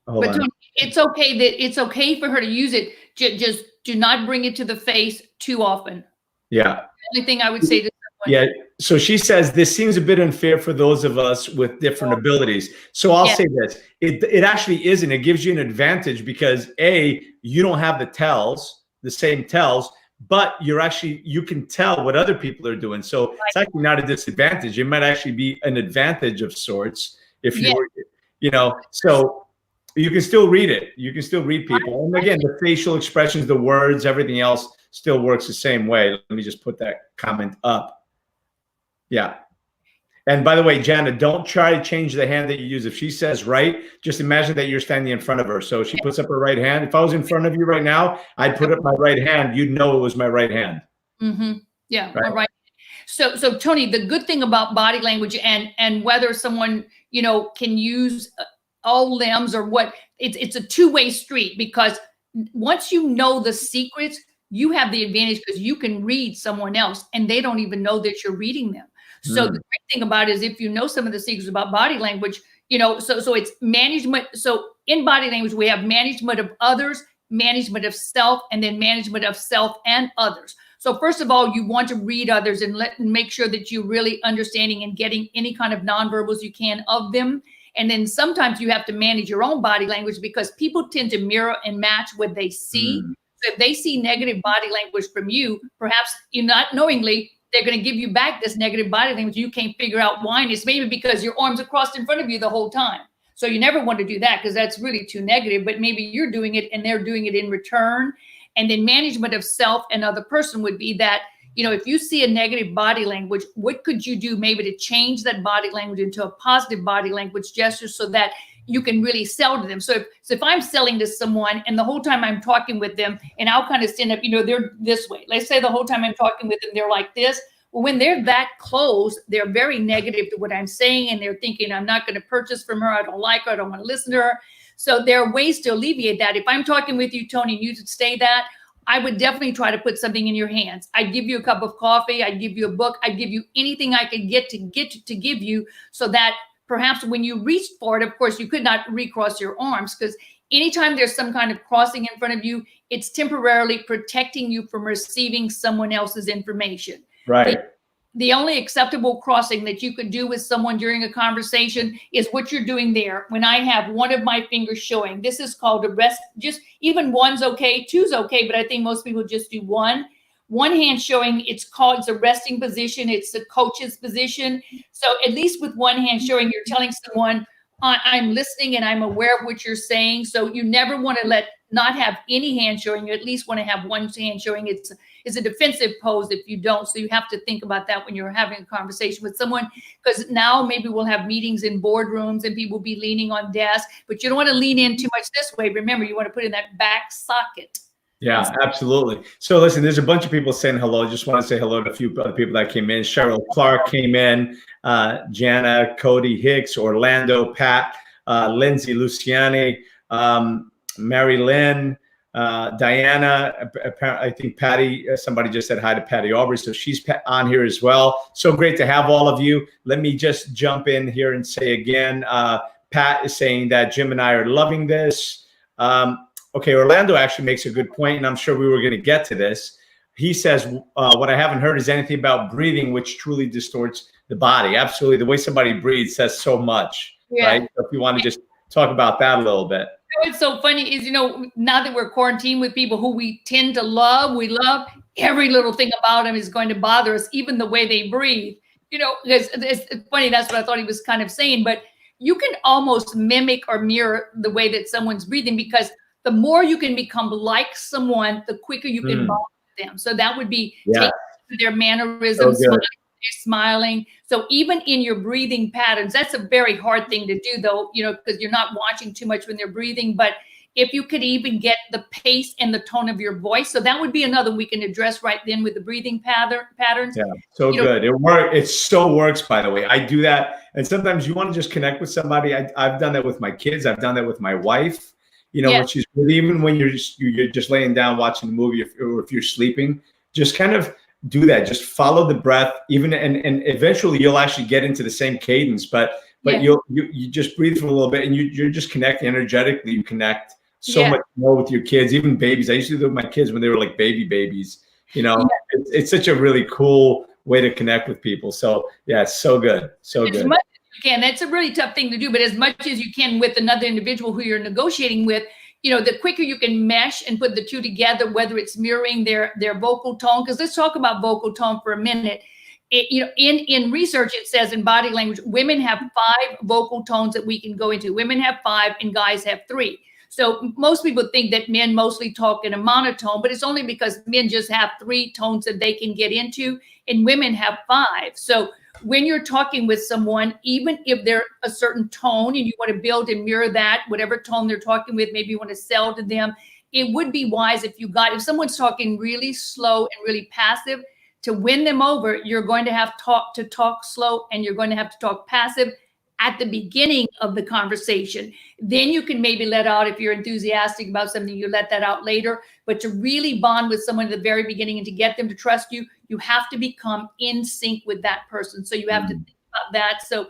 Hold on. It's okay for her to use it. Just do not bring it to the face too often. Yeah. The only thing I would say to someone. Yeah. So she says, this seems a bit unfair for those of us with different abilities. So I'll say this, it actually isn't. It gives you an advantage because A, you don't have the same tells, but you can tell what other people are doing. So it's actually not a disadvantage. It might actually be an advantage of sorts if you were, so you can still read it. You can still read people. And again, the facial expressions, the words, everything else still works the same way. Let me just put that comment up. Yeah. And by the way, Jana, don't try to change the hand that you use. If she says right, just imagine that you're standing in front of her. So she puts up her right hand. If I was in front of you right now, I'd put up my right hand. You'd know it was my right hand. Mm-hmm. Yeah. Right. All right. So Tony, the good thing about body language and whether someone, can use all limbs or what, it's a two-way street, because once you know the secrets, you have the advantage because you can read someone else and they don't even know that you're reading them. So the great thing about it is if you know some of the secrets about body language, so it's management. So in body language, we have management of others, management of self, and then management of self and others. So first of all, you want to read others and make sure that you're really understanding and getting any kind of nonverbals you can of them. And then sometimes you have to manage your own body language because people tend to mirror and match what they see. So if they see negative body language from you, perhaps you not knowingly, they're going to give you back this negative body language. You can't figure out why. And it's maybe because your arms are crossed in front of you the whole time. So you never want to do that because that's really too negative, but maybe you're doing it and they're doing it in return. And then management of self and other person would be that, if you see a negative body language, what could you do maybe to change that body language into a positive body language gesture so that you can really sell to them. So if I'm selling to someone and the whole time I'm talking with them and I'll kind of stand up, they're this way. Let's say the whole time I'm talking with them, they're like this. Well, when they're that close, they're very negative to what I'm saying. And they're thinking, I'm not going to purchase from her. I don't like her. I don't want to listen to her. So there are ways to alleviate that. If I'm talking with you, Tony, and you should say that, I would definitely try to put something in your hands. I'd give you a cup of coffee. I'd give you a book. I'd give you anything I could get to give you so that perhaps when you reached for it, of course, you could not recross your arms because anytime there's some kind of crossing in front of you, it's temporarily protecting you from receiving someone else's information. Right. The only acceptable crossing that you could do with someone during a conversation is what you're doing there. When I have one of my fingers showing, this is called a rest. Just even one's okay, two's okay, but I think most people just do one. One hand showing, it's a resting position. It's the coach's position. So at least with one hand showing, you're telling someone, I'm listening and I'm aware of what you're saying. So you never want to not have any hand showing. You at least want to have one hand showing. It's a defensive pose if you don't. So you have to think about that when you're having a conversation with someone, because now maybe we'll have meetings in boardrooms and people will be leaning on desks, but you don't want to lean in too much this way. Remember, you want to put in that back socket. Yeah, absolutely. So listen, there's a bunch of people saying hello. Just want to say hello to a few other people that came in. Cheryl Clark came in, Jana, Cody Hicks, Orlando, Pat, Lindsay Luciani, Mary Lynn, Diana, I think Patty, somebody just said hi to Patty Aubrey, so she's on here as well. So great to have all of you. Let me just jump in here and say again, Pat is saying that Jim and I are loving this. Okay, Orlando actually makes a good point, and I'm sure we were going to get to this. He says, what I haven't heard is anything about breathing, which truly distorts the body. Absolutely. The way somebody breathes says so much, right? So if you want to just talk about that a little bit. What's so funny is, now that we're quarantined with people who we tend to love, we love every little thing about them is going to bother us, even the way they breathe. Because it's funny, that's what I thought he was kind of saying, but you can almost mimic or mirror the way that someone's breathing, because the more you can become like someone, the quicker you can bond with them. So that would be taking their mannerisms, smiling. So even in your breathing patterns, that's a very hard thing to do, though, because you're not watching too much when they're breathing. But if you could even get the pace and the tone of your voice, so that would be another we can address right then with the breathing patterns. Yeah, so good. It works. It so works, by the way. I do that, and sometimes you want to just connect with somebody. I've done that with my kids. I've done that with my wife. When she's even when you're just laying down watching a movie, or if you're sleeping, just kind of do that. Just follow the breath, and eventually you'll actually get into the same cadence. But you just breathe for a little bit, and you're just connecting energetically. You connect so much more with your kids, even babies. I used to do it with my kids when they were like babies. It's such a really cool way to connect with people. So it's so good, so good. That's a really tough thing to do, but as much as you can with another individual who you're negotiating with, the quicker you can mesh and put the two together, whether it's mirroring their vocal tone, because let's talk about vocal tone for a minute. In research, it says in body language, women have 5 vocal tones that we can go into. Women have 5 and guys have 3. So most people think that men mostly talk in a monotone, but it's only because men just have 3 tones that they can get into, and women have 5. So when you're talking with someone, even if they're a certain tone and you want to build and mirror that, whatever tone they're talking with, maybe you want to sell to them, it would be wise if someone's talking really slow and really passive, to win them over, you're going to have to talk slow, and you're going to have to talk passive at the beginning of the conversation. Then you can maybe let out, if you're enthusiastic about something, you let that out later. But to really bond with someone at the very beginning and to get them to trust you, you have to become in sync with that person. So you have to think about that. So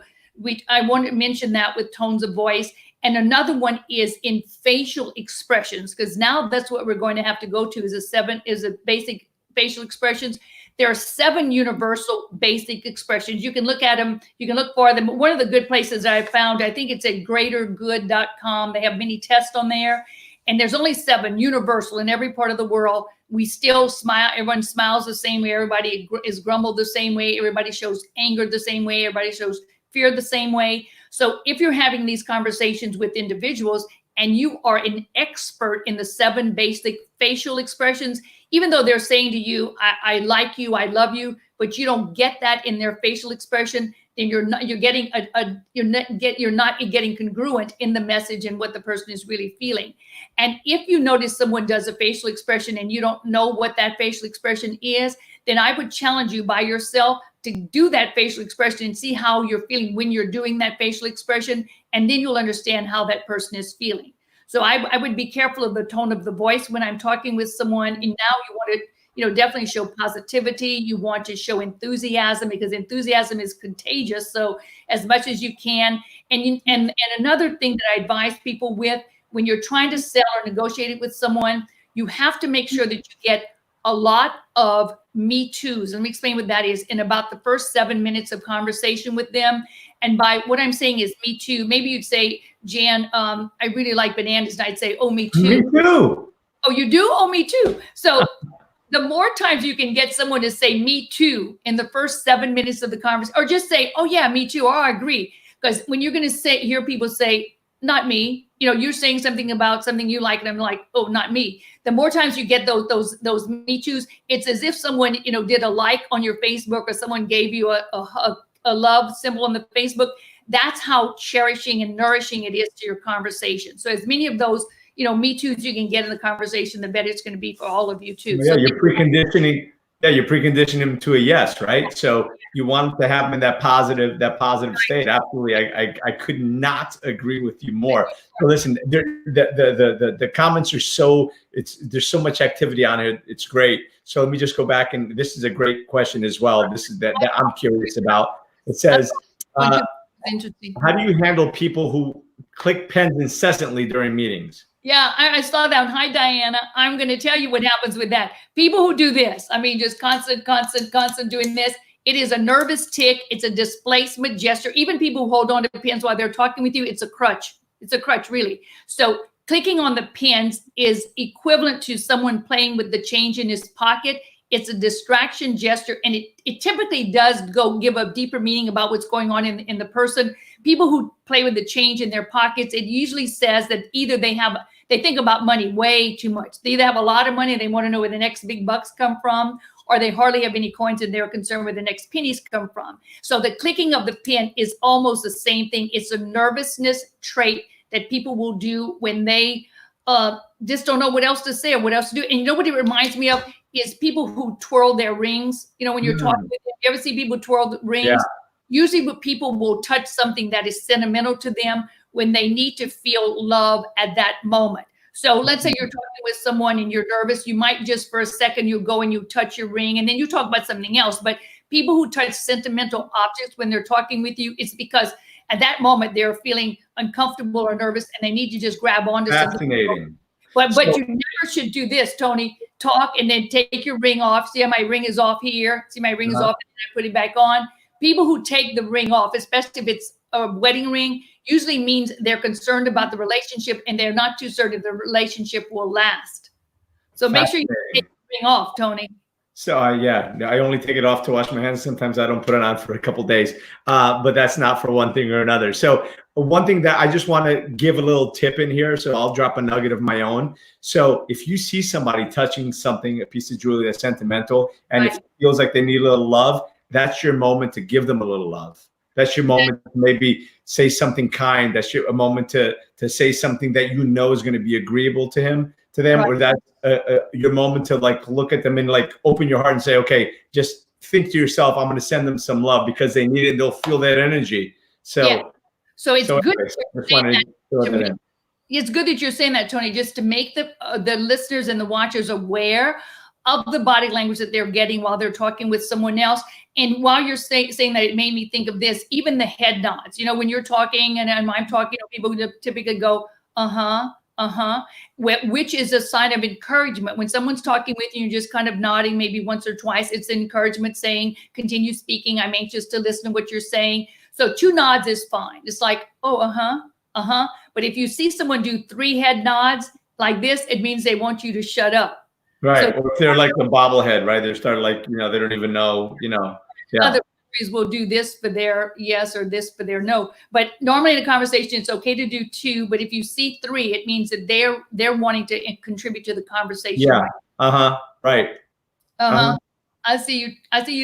I want to mention that with tones of voice. And another one is in facial expressions, because now that's what we're going to have to go to is a basic facial expressions. There are 7 universal basic expressions. You can look at them. You can look for them. One of the good places that I found, I think it's at greatergood.com. They have many tests on there. And there's only 7 universal in every part of the world. We still smile. Everyone smiles the same way. Everybody is grumbled the same way. Everybody shows anger the same way. Everybody shows fear the same way. So if you're having these conversations with individuals and you are an expert in the 7 basic facial expressions, even though they're saying to you, I like you, I love you, but you don't get that in their facial expression, then you're not getting congruent in the message and what the person is really feeling. And if you notice someone does a facial expression and you don't know what that facial expression is, then I would challenge you by yourself to do that facial expression and see how you're feeling when you're doing that facial expression, and then you'll understand how that person is feeling. So I would be careful of the tone of the voice when I'm talking with someone. And now you want to, definitely show positivity. You want to show enthusiasm, because enthusiasm is contagious. So as much as you can. And another thing that I advise people with, when you're trying to sell or negotiate it with someone, you have to make sure that you get a lot of me toos. Let me explain what that is in about the first 7 minutes of conversation with them. And by what I'm saying is me too. Maybe you'd say, Jan, I really like bananas. And I'd say, oh, me too. Me too. Oh, you do? Oh, me too. So the more times you can get someone to say me too in the first 7 minutes of the conversation, or just say, oh yeah, me too, or I agree. Because when you're going to hear people say, not me, you're saying something about something you like, and I'm like, oh, not me. The more times you get those me toos, it's as if someone, did a like on your Facebook, or someone gave you a love symbol on the Facebook. That's how cherishing and nourishing it is to your conversation. So as many of those, me toos you can get in the conversation, the better it's going to be for all of you too. Yeah, so you're preconditioning. Yeah, you precondition him to a yes, right? So you want to have him in that positive state. Absolutely, I could not agree with you more. So listen, the comments are there's so much activity on it. It's great. So let me just go back, and this is a great question as well. This is that I'm curious about. It says, interesting. how do you handle people who click pens incessantly during meetings? Yeah, I saw that. Hi, Diana. I'm going to tell you what happens with that. People who do this, I mean, just constant doing this. It is a nervous tick. It's a displacement gesture. Even people who hold on to pens while they're talking with you, it's a crutch. It's a crutch, really. So clicking on the pens is equivalent to someone playing with the change in his pocket. It's a distraction gesture, and it typically does go give a deeper meaning about what's going on in the person. People who play with the change in their pockets, it usually says that either they think about money way too much. They either have a lot of money, they want to know where the next big bucks come from, or they hardly have any coins and they're concerned where the next pennies come from. So the clicking of the pen is almost the same thing. It's a nervousness trait that people will do when they just don't know what else to say or what else to do. And you know what it reminds me of is people who twirl their rings. You know, when you're talking with them, you ever see people twirl the rings? Yeah. Usually people will touch something that is sentimental to them when they need to feel love at that moment. So let's say you're talking with someone and you're nervous. You might just for a second, you go and you touch your ring and then you talk about something else. But people who touch sentimental objects when they're talking with you, it's because at that moment they're feeling uncomfortable or nervous and they need to just grab onto something. Fascinating. But you never should do this, Tony. Talk and then take your ring off. See how my ring is off here? See my ring is off and then I put it back on. People who take the ring off, especially if it's a wedding ring, usually means they're concerned about the relationship and they're not too certain the relationship will last. So make sure you take the ring off, Tony. So yeah, I only take it off to wash my hands. Sometimes I don't put it on for a couple days, but that's not for one thing or another. So one thing that I just want to give a little tip in here. So I'll drop a nugget of my own. So if you see somebody touching something, a piece of jewelry that's sentimental, and it feels like they need a little love, that's your moment to give them a little love. That's your moment to maybe say something kind. That's a moment to say something that you know is going to be agreeable to them, or that's your moment to like look at them and like open your heart and say, okay, just think to yourself, I'm going to send them some love because they need it. They'll feel that energy. So it's good. Anyways, it's good that you're saying that, Tony, just to make the listeners and the watchers aware of the body language that they're getting while they're talking with someone else. And while you're saying that, it made me think of this, even the head nods. You know, when you're talking and I'm talking, people who typically go, which is a sign of encouragement. When someone's talking with you, just kind of nodding maybe once or twice, it's encouragement saying, continue speaking. I'm anxious to listen to what you're saying. So 2 nods is fine. It's like, But if you see someone do 3 head nods like this, it means they want you to shut up. Right. So, or if they're like the bobblehead, right? They're starting like, they don't even know, Yeah. Other countries will do this for their yes or this for their no. But normally in a conversation, it's okay to do 2. But if you see 3, it means that they're wanting to contribute to the conversation. Yeah. Right. I see you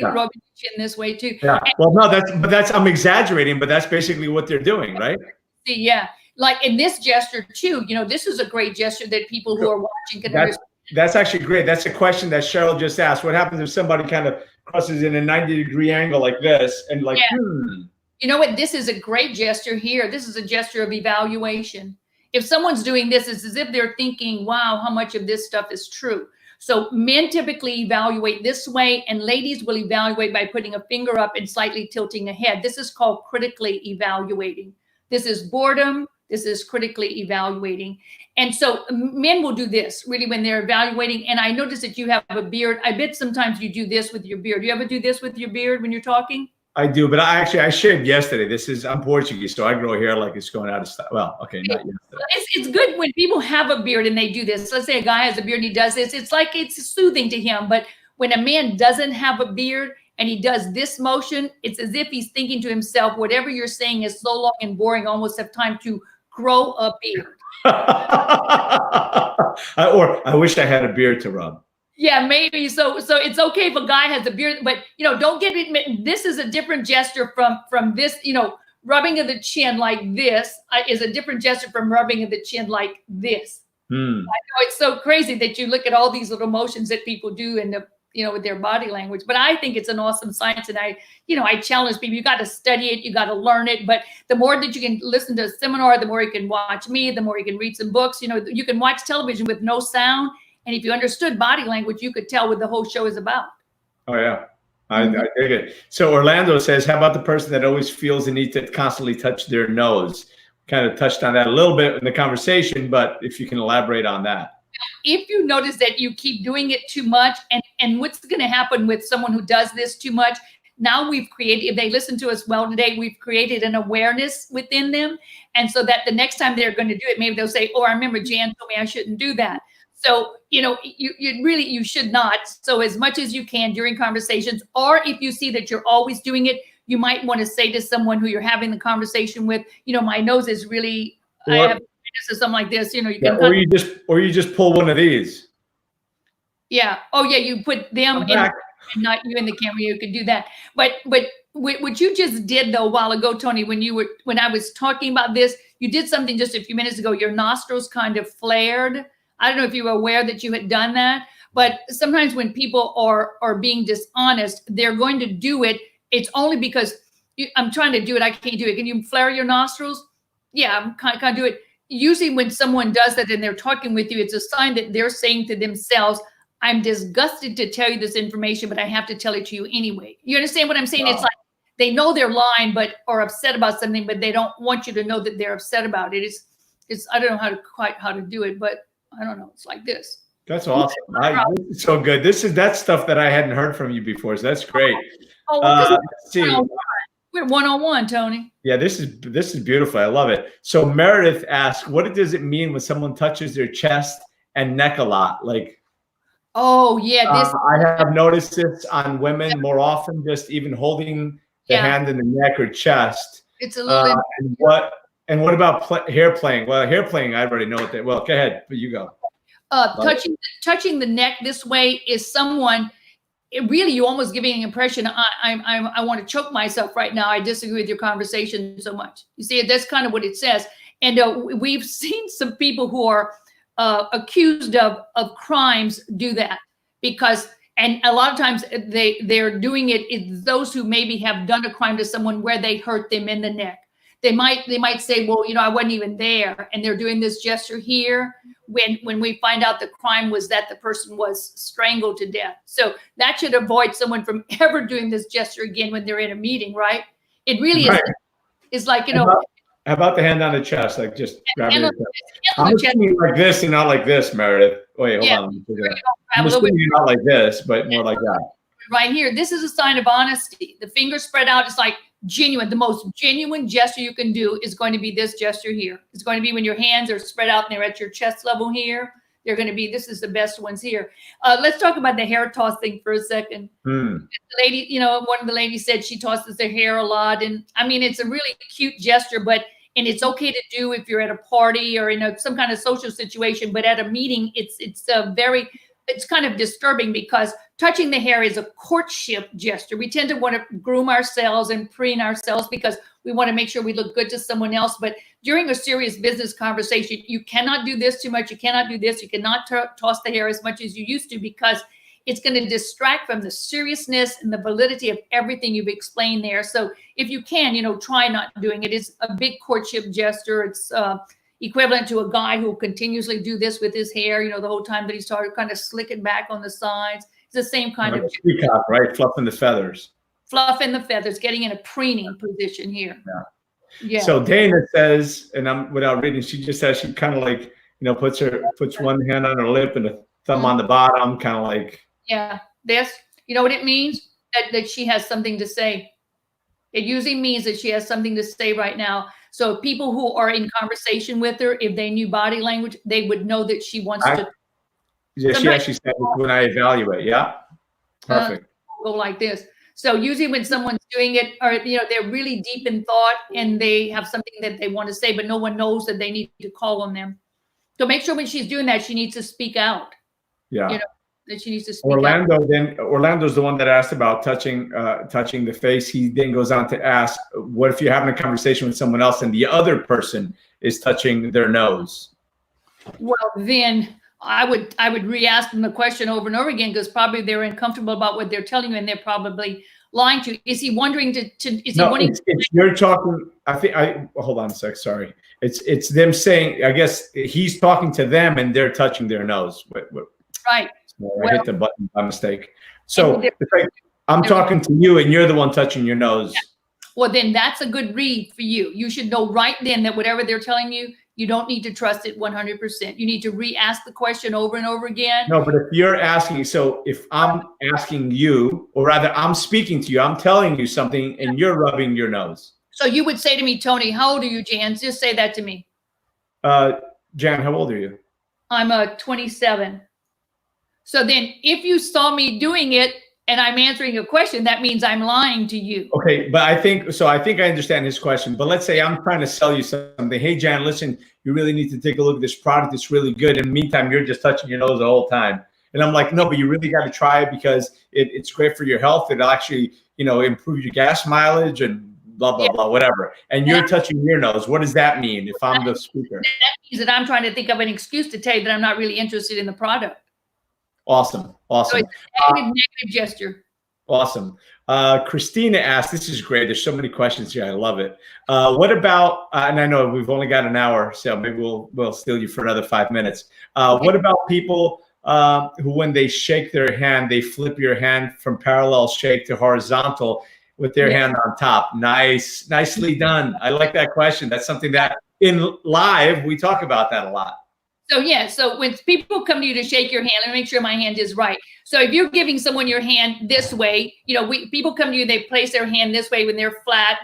rubbing your chin this way too. Yeah. Well, no, that's I'm exaggerating, but that's basically what they're doing, right? See, yeah. Like in this gesture too, this is a great gesture that people who are watching can understand. That's actually great. That's a question that Cheryl just asked. What happens if somebody kind of crosses in a 90-degree angle like this and like, You know what? This is a great gesture here. This is a gesture of evaluation. If someone's doing this, it's as if they're thinking, wow, how much of this stuff is true. So men typically evaluate this way, and ladies will evaluate by putting a finger up and slightly tilting a head. This is called critically evaluating. This is boredom. This is critically evaluating. And so men will do this really when they're evaluating. And I notice that you have a beard. I bet sometimes you do this with your beard. Do you ever do this with your beard when you're talking? I do, but I shaved yesterday. I'm Portuguese, so I grow hair like it's going out of style. Well, okay, not yesterday. It's good when people have a beard and they do this. Let's say a guy has a beard and he does this. It's like it's soothing to him. But when a man doesn't have a beard and he does this motion, it's as if he's thinking to himself, whatever you're saying is so long and boring, I almost have time to grow a beard. Or I wish I had a beard to rub. Yeah, maybe. So it's okay if a guy has a beard, but don't get it. This is a different gesture from this. Rubbing of the chin like this is a different gesture from rubbing of the chin like this. I know it's so crazy that you look at all these little motions that people do, and with their body language. But I think it's an awesome science. And I challenge people, you got to study it, you got to learn it. But the more that you can listen to a seminar, the more you can watch me, the more you can read some books. You can watch television with no sound. And if you understood body language, you could tell what the whole show is about. Oh, yeah. I dig it. So Orlando says, how about the person that always feels the need to constantly touch their nose? Kind of touched on that a little bit in the conversation, but if you can elaborate on that. If you notice that you keep doing it too much, and what's going to happen with someone who does this too much, now we've created, if they listen to us well today, we've created an awareness within them. And so that the next time they're going to do it, maybe they'll say, oh, I remember Jan told me I shouldn't do that. So, you should not. So as much as you can during conversations, or if you see that you're always doing it, you might want to say to someone who you're having the conversation with, my nose is really, I have or something like this, you can or you just pull one of these. Yeah. Oh yeah. You put them in, and not you in the camera. You could do that. But what you just did though a while ago, Tony, when I was talking about this, you did something just a few minutes ago. Your nostrils kind of flared. I don't know if you were aware that you had done that, but sometimes when people are being dishonest, they're going to do it. It's only because I'm trying to do it. I can't do it. Can you flare your nostrils? Yeah, I can't do it. Usually when someone does that and they're talking with you, it's a sign that they're saying to themselves, I'm disgusted to tell you this information, but I have to tell it to you anyway. You understand what I'm saying? Wow. It's like they know they're lying, or upset about something, but they don't want you to know that they're upset about it. It's I don't know how to do it, but I don't know. It's like this. That's awesome. This is so good. That's stuff that I hadn't heard from you before. So that's great. Let's see. We're one-on-one, Tony. Yeah, this is beautiful. I love it. So Meredith asks, what does it mean when someone touches their chest and neck a lot? Like, oh yeah, I have noticed this on women more often, just even holding the hand in the neck or chest. It's a little. And what about hair playing? Well, hair playing, I already know what that. Well, go ahead, but you go. Touching the neck this way is someone. Really, you almost giving an impression. I want to choke myself right now. I disagree with your conversation so much. You see, that's kind of what it says. And we've seen some people who are accused of crimes do that and a lot of times they're doing it. It's those who maybe have done a crime to someone where they hurt them in the neck. They might say, well, I wasn't even there. And they're doing this gesture here when we find out the crime was that the person was strangled to death. So that should avoid someone from ever doing this gesture again when they're in a meeting, right? It really is. It's like, How about the hand on the chest? Like just grab it. I'm assuming like this and not like this, Meredith. Wait, hold on. I'm assuming not like this, but more like that. Right here. This is a sign of honesty. The fingers spread out. It's like genuine. The most genuine gesture you can do is going to be this gesture here. It's going to be when your hands are spread out and they're at your chest level here. They're going to be, this is the best ones here. Let's talk about the hair toss thing for a second. The lady, one of the ladies said she tosses her hair a lot. And I mean, it's a really cute gesture, and it's okay to do if you're at a party or in some kind of social situation, but at a meeting, it's kind of disturbing because touching the hair is a courtship gesture. We tend to want to groom ourselves and preen ourselves because we want to make sure we look good to someone else. But during a serious business conversation, you cannot do this too much. You cannot do this. You cannot toss the hair as much as you used to because it's going to distract from the seriousness and the validity of everything you've explained there. So if you can, try not doing it. It's a big courtship gesture. It's equivalent to a guy who continuously do this with his hair, the whole time that he started kind of slicking back on the sides. It's the same kind of peacock, right? Fluffing the feathers. Fluffing the feathers, getting in a preening position here. Yeah. So Dana says, and I'm without reading, she just says she kind of like, puts one hand on her lip and a thumb on the bottom, kind of like. Yeah. This, you know what it means? That she has something to say. It usually means that she has something to say right now. So people who are in conversation with her, if they knew body language, they would know that she wants to. Yeah, she actually said when I evaluate. Yeah. Perfect. Go like this. So usually when someone's doing it, or they're really deep in thought and they have something that they want to say, but no one knows that they need to call on them. So make sure when she's doing that, she needs to speak out. Yeah. That she needs to speak out. Orlando's the one that asked about touching the face. He then goes on to ask, what if you're having a conversation with someone else and the other person is touching their nose? Well, then I would re-ask them the question over and over again, because probably they're uncomfortable about what they're telling you, and they're probably lying to you. Is he wondering is he wanting it's you're talking, hold on a sec, sorry. It's them saying, I guess he's talking to them and they're touching their nose. right. I hit the button by mistake. So I'm talking to you and you're the one touching your nose. Yeah. Well, then that's a good read for you. You should know right then that whatever they're telling you, you don't need to trust it 100%. You need to re-ask the question over and over again. No, but if you're asking, so if I'm asking you, or rather I'm speaking to you, I'm telling you something and you're rubbing your nose. So you would say to me, Tony, how old are you, Jan? Just say that to me. Jan, how old are you? I'm 27. So then if you saw me doing it and I'm answering a question, that means I'm lying to you. Okay, but I think I understand his question, but let's say I'm trying to sell you something. Hey, Jan, listen, you really need to take a look at this product. It's really good. In the meantime, you're just touching your nose the whole time. And I'm like, no, but you really got to try it because it's great for your health. It'll actually, improve your gas mileage and blah, blah, blah, whatever. And you're touching your nose. What does that mean if I'm the speaker? That means that I'm trying to think of an excuse to tell you that I'm not really interested in the product. Awesome. So it's a negative gesture. Awesome. Christina asked, this is great. There's so many questions here. I love it. What about, and I know we've only got an hour, so maybe we'll steal you for another 5 minutes. What about people who, when they shake their hand, they flip your hand from parallel shake to horizontal with their hand on top? Nicely done. I like that question. That's something that in live, we talk about that a lot. So when people come to you to shake your hand, let me make sure my hand is right. So if you're giving someone your hand this way, people come to you, they place their hand this way when they're flat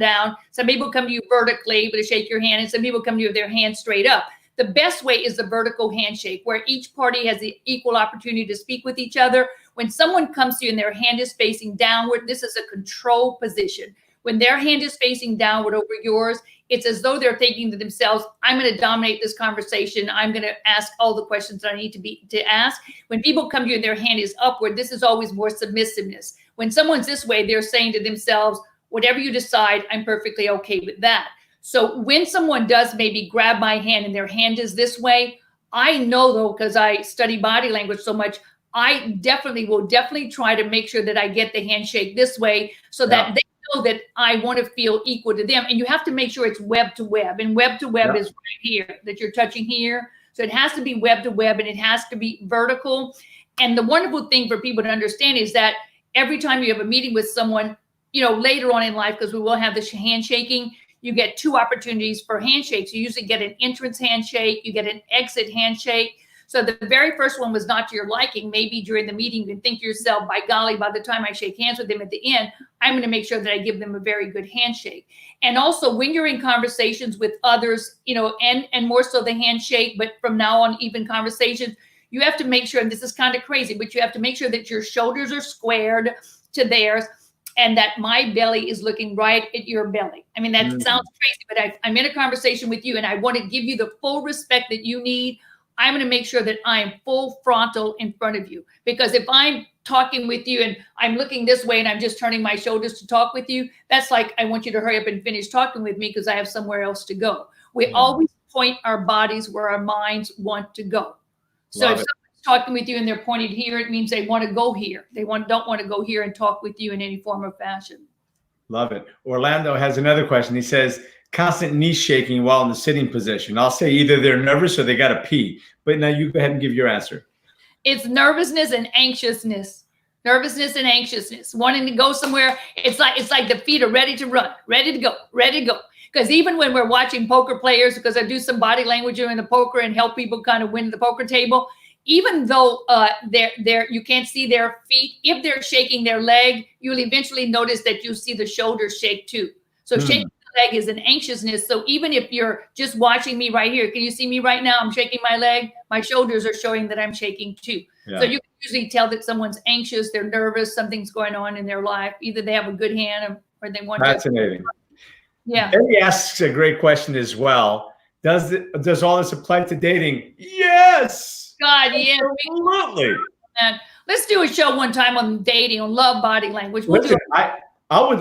down. Some people come to you vertically to shake your hand, and some people come to you with their hand straight up. The best way is the vertical handshake, where each party has the equal opportunity to speak with each other. When someone comes to you and their hand is facing downward, this is a control position. When their hand is facing downward over yours, it's as though they're thinking to themselves, I'm going to dominate this conversation. I'm going to ask all the questions that I need to ask. When people come to you and their hand is upward, this is always more submissiveness. When someone's this way, they're saying to themselves, whatever you decide, I'm perfectly okay with that. So when someone does maybe grab my hand and their hand is this way, I know, though, because I study body language so much, I will definitely try to make sure that I get the handshake this way so that they know that I want to feel equal to them. And you have to make sure it's web to web, and web to web is right here that you're touching here. So it has to be web to web, and it has to be vertical. And the wonderful thing for people to understand is that every time you have a meeting with someone, later on in life, because we will have this handshaking, you get 2 opportunities for handshakes. You usually get an entrance handshake, you get an exit handshake. So the very first one was not to your liking. Maybe during the meeting, you can think to yourself, by golly, by the time I shake hands with them at the end, I'm going to make sure that I give them a very good handshake. And also when you're in conversations with others, and more so the handshake, but from now on, even conversations, you have to make sure, and this is kind of crazy, but you have to make sure that your shoulders are squared to theirs and that my belly is looking right at your belly. I mean, that sounds crazy, but I'm in a conversation with you and I want to give you the full respect that you need. I'm going to make sure that I am full frontal in front of you, because if I'm talking with you and I'm looking this way and I'm just turning my shoulders to talk with you, that's like, I want you to hurry up and finish talking with me because I have somewhere else to go. We always point our bodies where our minds want to go. So if someone's talking with you and they're pointed here, it means they want to go here. They don't want to go here and talk with you in any form or fashion. Love it. Orlando has another question. He says, constant knee shaking while in the sitting position. I'll say either they're nervous or they got to pee. But now you go ahead and give your answer. It's nervousness and anxiousness. Nervousness and anxiousness. Wanting to go somewhere. It's like the feet are ready to run, ready to go, ready to go. Because even when we're watching poker players, because I do some body language during the poker and help people kind of win the poker table, even though you can't see their feet, if they're shaking their leg, you'll eventually notice that you see the shoulders shake too. So shaking the leg is an anxiousness. So even if you're just watching me right here, can you see me right now? I'm shaking my leg. My shoulders are showing that I'm shaking too. Yeah. So you can usually tell that someone's anxious, they're nervous, something's going on in their life. Either they have a good hand or they want Fascinating. Yeah. Eddie asks a great question as well. Does all this apply to dating? Yes. God, yeah. Absolutely. And let's do a show one time on dating, on love body language. Listen, I would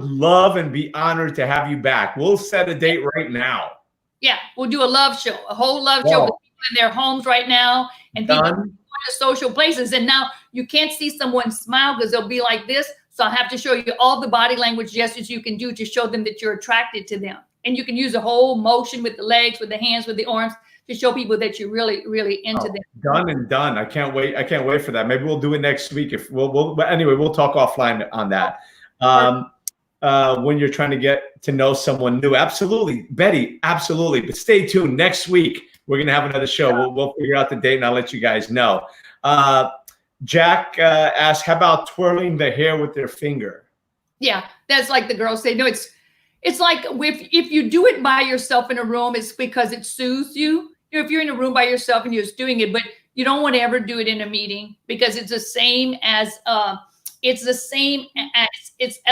love and be honored to have you back. We'll set a date right now. Yeah, we'll do a love show, a whole love show with in their homes right now, and people Done. going to social places, and now you can't see someone smile because they'll be like this. So I have to show you all the body language gestures you can do to show them that you're attracted to them. And you can use a whole motion with the legs, with the hands, with the arms to show people that you're really, really into them. Done and done. I can't wait. I can't wait for that. Maybe we'll do it next week. But anyway, we'll talk offline on that. When you're trying to get to know someone new. Absolutely. Betty, absolutely. But stay tuned. Next week, we're going to have another show. We'll figure out the date and I'll let you guys know. Jack asked, how about twirling the hair with their finger? Yeah, that's like the girls say. No, it's like if you do it by yourself in a room, it's because it soothes you. You know, if you're in a room by yourself and you're just doing it, but you don't want to ever do it in a meeting because it's the same as it's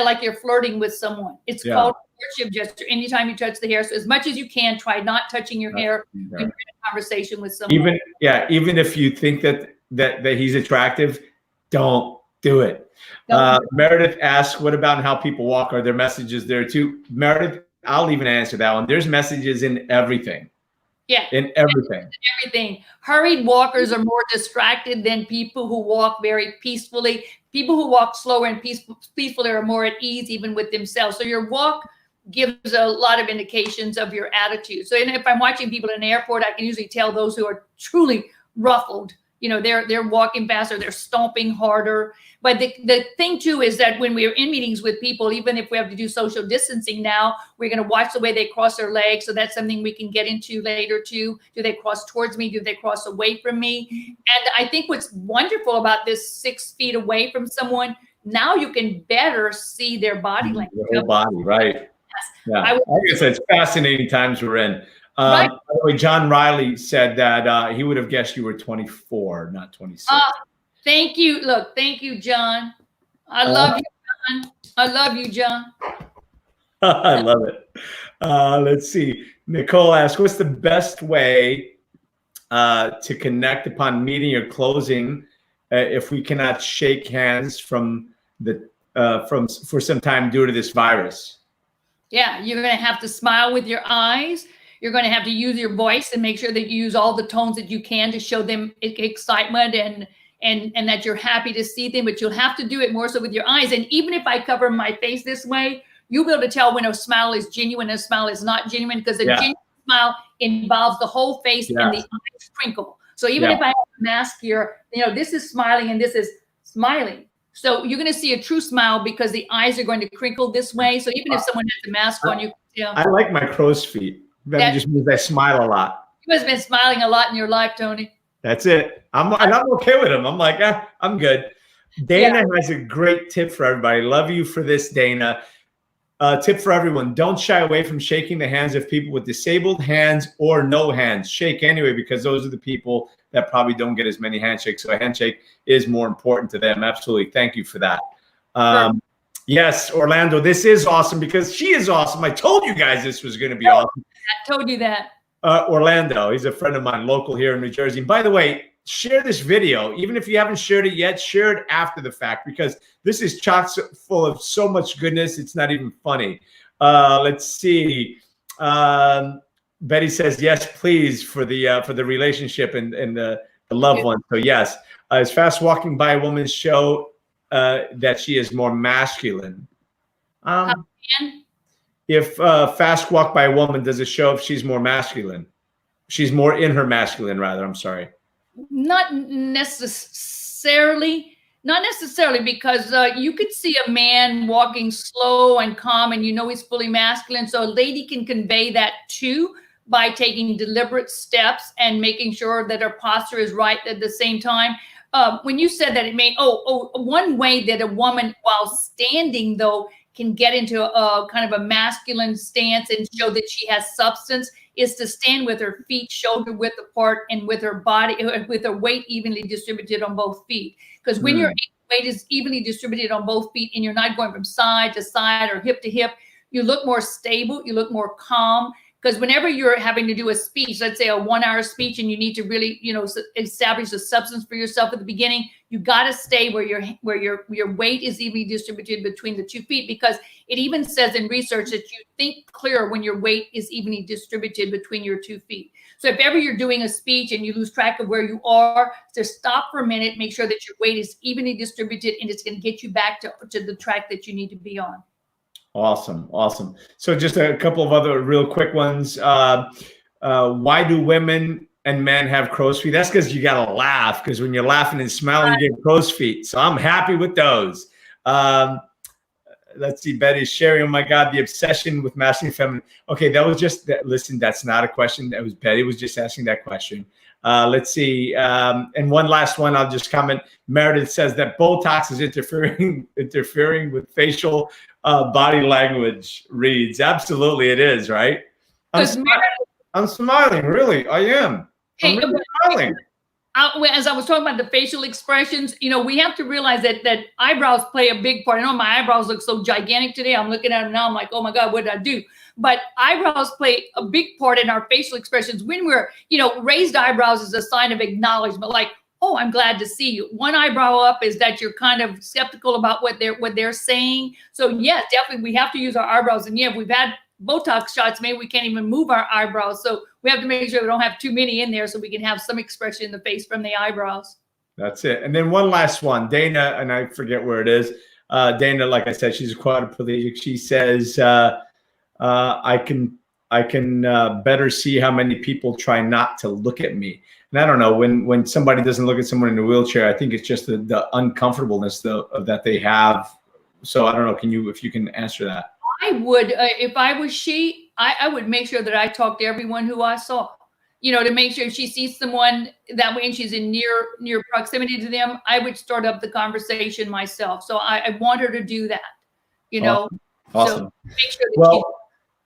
like you're flirting with someone. It's called courtship gesture. Anytime you touch the hair, so as much as you can, try not touching your hair when you're in a conversation with someone. Even if you think that he's attractive, don't do it. Meredith asks, what about how people walk? Are there messages there too? Meredith, I'll even answer that one. There's messages in everything. Yeah. In everything. Everything. Hurried walkers are more distracted than people who walk very peacefully. People who walk slower and peacefully are more at ease even with themselves. So your walk gives a lot of indications of your attitude. So if I'm watching people in an airport, I can usually tell those who are truly ruffled. You know, they're walking faster, they're stomping harder. But the thing too is that when we're in meetings with people, even if we have to do social distancing now, we're going to watch the way they cross their legs. So that's something we can get into later too. Do they cross towards me? Do they cross away from me? And I think what's wonderful about this 6 feet away from someone, now you can better see their body language. Their whole body, right? Yes. Yeah. Like I said, it's fascinating times we're in. By the way, John Riley said that he would have guessed you were 24, not 26. Thank you. Look, thank you, John. I love you, John. I love you, John. I love it. Let's see. Nicole asks, what's the best way to connect upon meeting or closing if we cannot shake hands for some time due to this virus? Yeah, you're going to have to smile with your eyes. You're going to have to use your voice and make sure that you use all the tones that you can to show them excitement and that you're happy to see them, but you'll have to do it more so with your eyes. And even if I cover my face this way, you'll be able to tell when a smile is genuine and a smile is not genuine, because a genuine smile involves the whole face and the eyes crinkle. So even if I have a mask here, you know, this is smiling and this is smiling. So you're going to see a true smile because the eyes are going to crinkle this way. So even if someone has a mask on, you can tell. I like my crow's feet. That just means I smile a lot. You must have been smiling a lot in your life, Tony. That's it. I'm okay with them. I'm like, I'm good. Dana has a great tip for everybody. Love you for this, Dana. Tip for everyone. Don't shy away from shaking the hands of people with disabled hands or no hands. Shake anyway, because those are the people that probably don't get as many handshakes. So a handshake is more important to them. Absolutely. Thank you for that. Yes, Orlando, this is awesome because she is awesome. I told you guys this was going to be awesome. I told you that. Orlando, he's a friend of mine, local here in New Jersey. And by the way, share this video. Even if you haven't shared it yet, share it after the fact, because this is chock full of so much goodness. It's not even funny. Let's see. Betty says, yes, please, for the relationship and the loved one. So yes, is fast walking by a woman show that she is more masculine? If fast walk by a woman, does it show if she's more masculine? She's more in her masculine, rather. I'm sorry. Not necessarily, because you could see a man walking slow and calm and you know he's fully masculine. So a lady can convey that too by taking deliberate steps and making sure that her posture is right at the same time. When you said that, it made, one way that a woman, while standing though, can get into a kind of a masculine stance and show that she has substance is to stand with her feet shoulder width apart and with her body, with her weight evenly distributed on both feet. Because when your weight is evenly distributed on both feet and you're not going from side to side or hip to hip, you look more stable, you look more calm, Because whenever you're having to do a speech, let's say a 1-hour speech, and you need to really, establish a substance for yourself at the beginning, you got to stay where your weight is evenly distributed between the 2 feet, because it even says in research that you think clearer when your weight is evenly distributed between your 2 feet. So if ever you're doing a speech and you lose track of where you are, just stop for a minute, make sure that your weight is evenly distributed, and it's going to get you back to the track that you need to be on. Awesome. Awesome. So just a couple of other real quick ones. Why do women and men have crow's feet? That's because you got to laugh, because when you're laughing and smiling, you get crow's feet. So I'm happy with those. Let's see, Betty's sharing. Oh my God, the obsession with masculine and feminine. Okay, that was just that. Listen, that's not a question. That was Betty was just asking that question. Let's see. And one last one, I'll just comment. Meredith says that Botox is interfering with facial body language reads. Absolutely, it is, right? I'm smiling, really. I am. I'm really smiling. As I was talking about the facial expressions, we have to realize that eyebrows play a big part. I know my eyebrows look so gigantic today. I'm looking at them now. I'm like, oh my God, what did I do? But eyebrows play a big part in our facial expressions. When we're, raised eyebrows is a sign of acknowledgement, like, oh, I'm glad to see you. One eyebrow up is that you're kind of skeptical about what they're saying. So yes, definitely we have to use our eyebrows. And yeah, if we've had Botox shots, maybe we can't even move our eyebrows. So we have to make sure we don't have too many in there so we can have some expression in the face from the eyebrows. That's it. And then one last one, Dana, and I forget where it is. Dana, like I said, she's a quadriplegic. She says, I can better see how many people try not to look at me. And I don't know, when somebody doesn't look at someone in a wheelchair, I think it's just the uncomfortableness that they have. So I don't know, if you can answer that. I would, if I was she, I would make sure that I talk to everyone who I saw, to make sure if she sees someone that way and she's in near proximity to them, I would start up the conversation myself. So I want her to do that, Awesome. So make sure that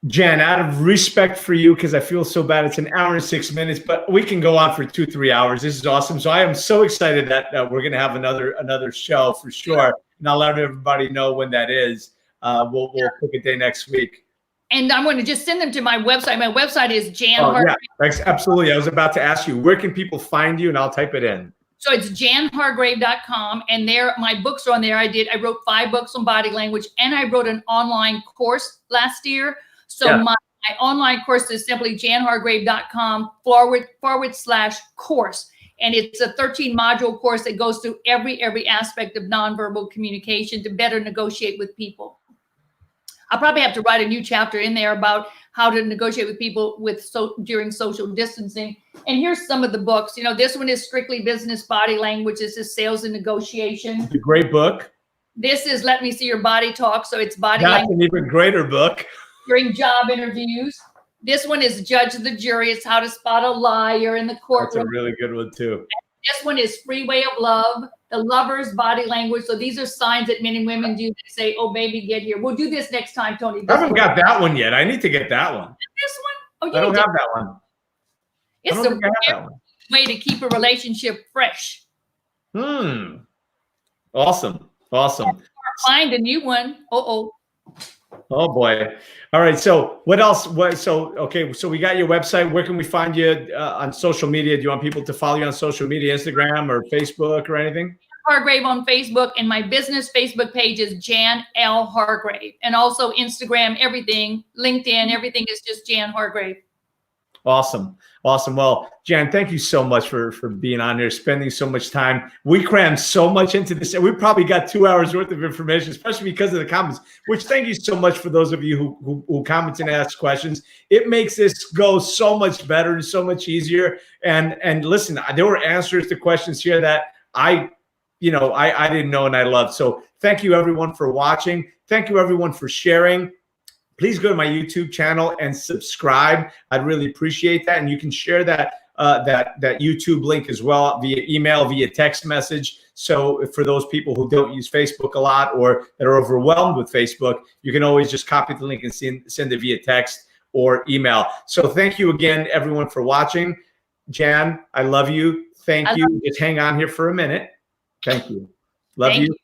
Jen, out of respect for you, because I feel so bad, it's 1 hour and 6 minutes, but we can go on for 2-3 hours. This is awesome. So I am so excited that we're going to have another show for sure. And I'll let everybody know when that is. We'll pick a day next week. And I'm going to just send them to my website. My website is Jan Hargrave. Yeah, thanks. Absolutely. I was about to ask you, where can people find you? And I'll type it in. So it's janhargrave.com. And there, my books are on there. I wrote 5 books on body language, and I wrote an online course last year. So my online course is simply janhargrave.com/course. And it's a 13-module course that goes through every aspect of nonverbal communication to better negotiate with people. I'll probably have to write a new chapter in there about how to negotiate with people during social distancing. And here's some of the books. This one is strictly business body language. This is sales and negotiation. It's a great book. This is Let Me See Your Body Talk. So it's body language. That's an even greater book. During job interviews. This one is Judge the Jury. It's how to spot a liar in the courtroom. That's a really good one too. This one is Freeway of Love, the lover's body language. So these are signs that men and women do that say, oh, baby, get here. We'll do this next time, Tony. I haven't got that one yet. I need to get that one. This one? Oh, I don't have that one. It's a way to keep a relationship fresh. Awesome. Find a new one. Oh boy. All right. So what else? Okay. So we got your website. Where can we find you on social media? Do you want people to follow you on social media, Instagram or Facebook or anything? Hargrave on Facebook, and my business Facebook page is Jan L. Hargrave, and also Instagram, everything, LinkedIn, everything is just Jan Hargrave. Awesome. Well, Jan, thank you so much for being on here, spending so much time. We crammed so much into this. We probably got 2 hours worth of information, especially because of the comments, which thank you so much for those of you who comment and ask questions. It makes this go so much better and so much easier. And listen, there were answers to questions here that I didn't know and I loved. So thank you everyone for watching. Thank you everyone for sharing. Please go to my YouTube channel and subscribe. I'd really appreciate that. And you can share that YouTube link as well via email, via text message. So for those people who don't use Facebook a lot or that are overwhelmed with Facebook, you can always just copy the link and send it via text or email. So thank you again, everyone, for watching. Jan, I love you. Thank you. Just hang on here for a minute. Thank you. Love you.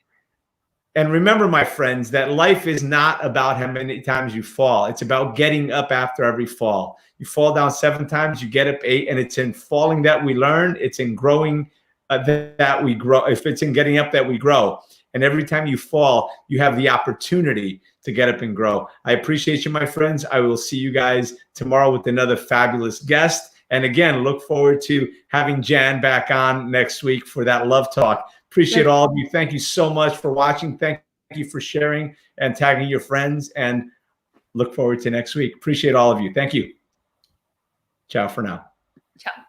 And remember, my friends, that life is not about how many times you fall. It's about getting up after every fall. You fall down 7 times, you get up 8, and it's in falling that we learn. It's in growing that we grow. If it's in getting up that we grow. And every time you fall, you have the opportunity to get up and grow. I appreciate you, my friends. I will see you guys tomorrow with another fabulous guest. And again, look forward to having Jan back on next week for that love talk. Appreciate all of you. Thank you so much for watching. Thank you for sharing and tagging your friends. And look forward to next week. Appreciate all of you. Thank you. Ciao for now. Ciao.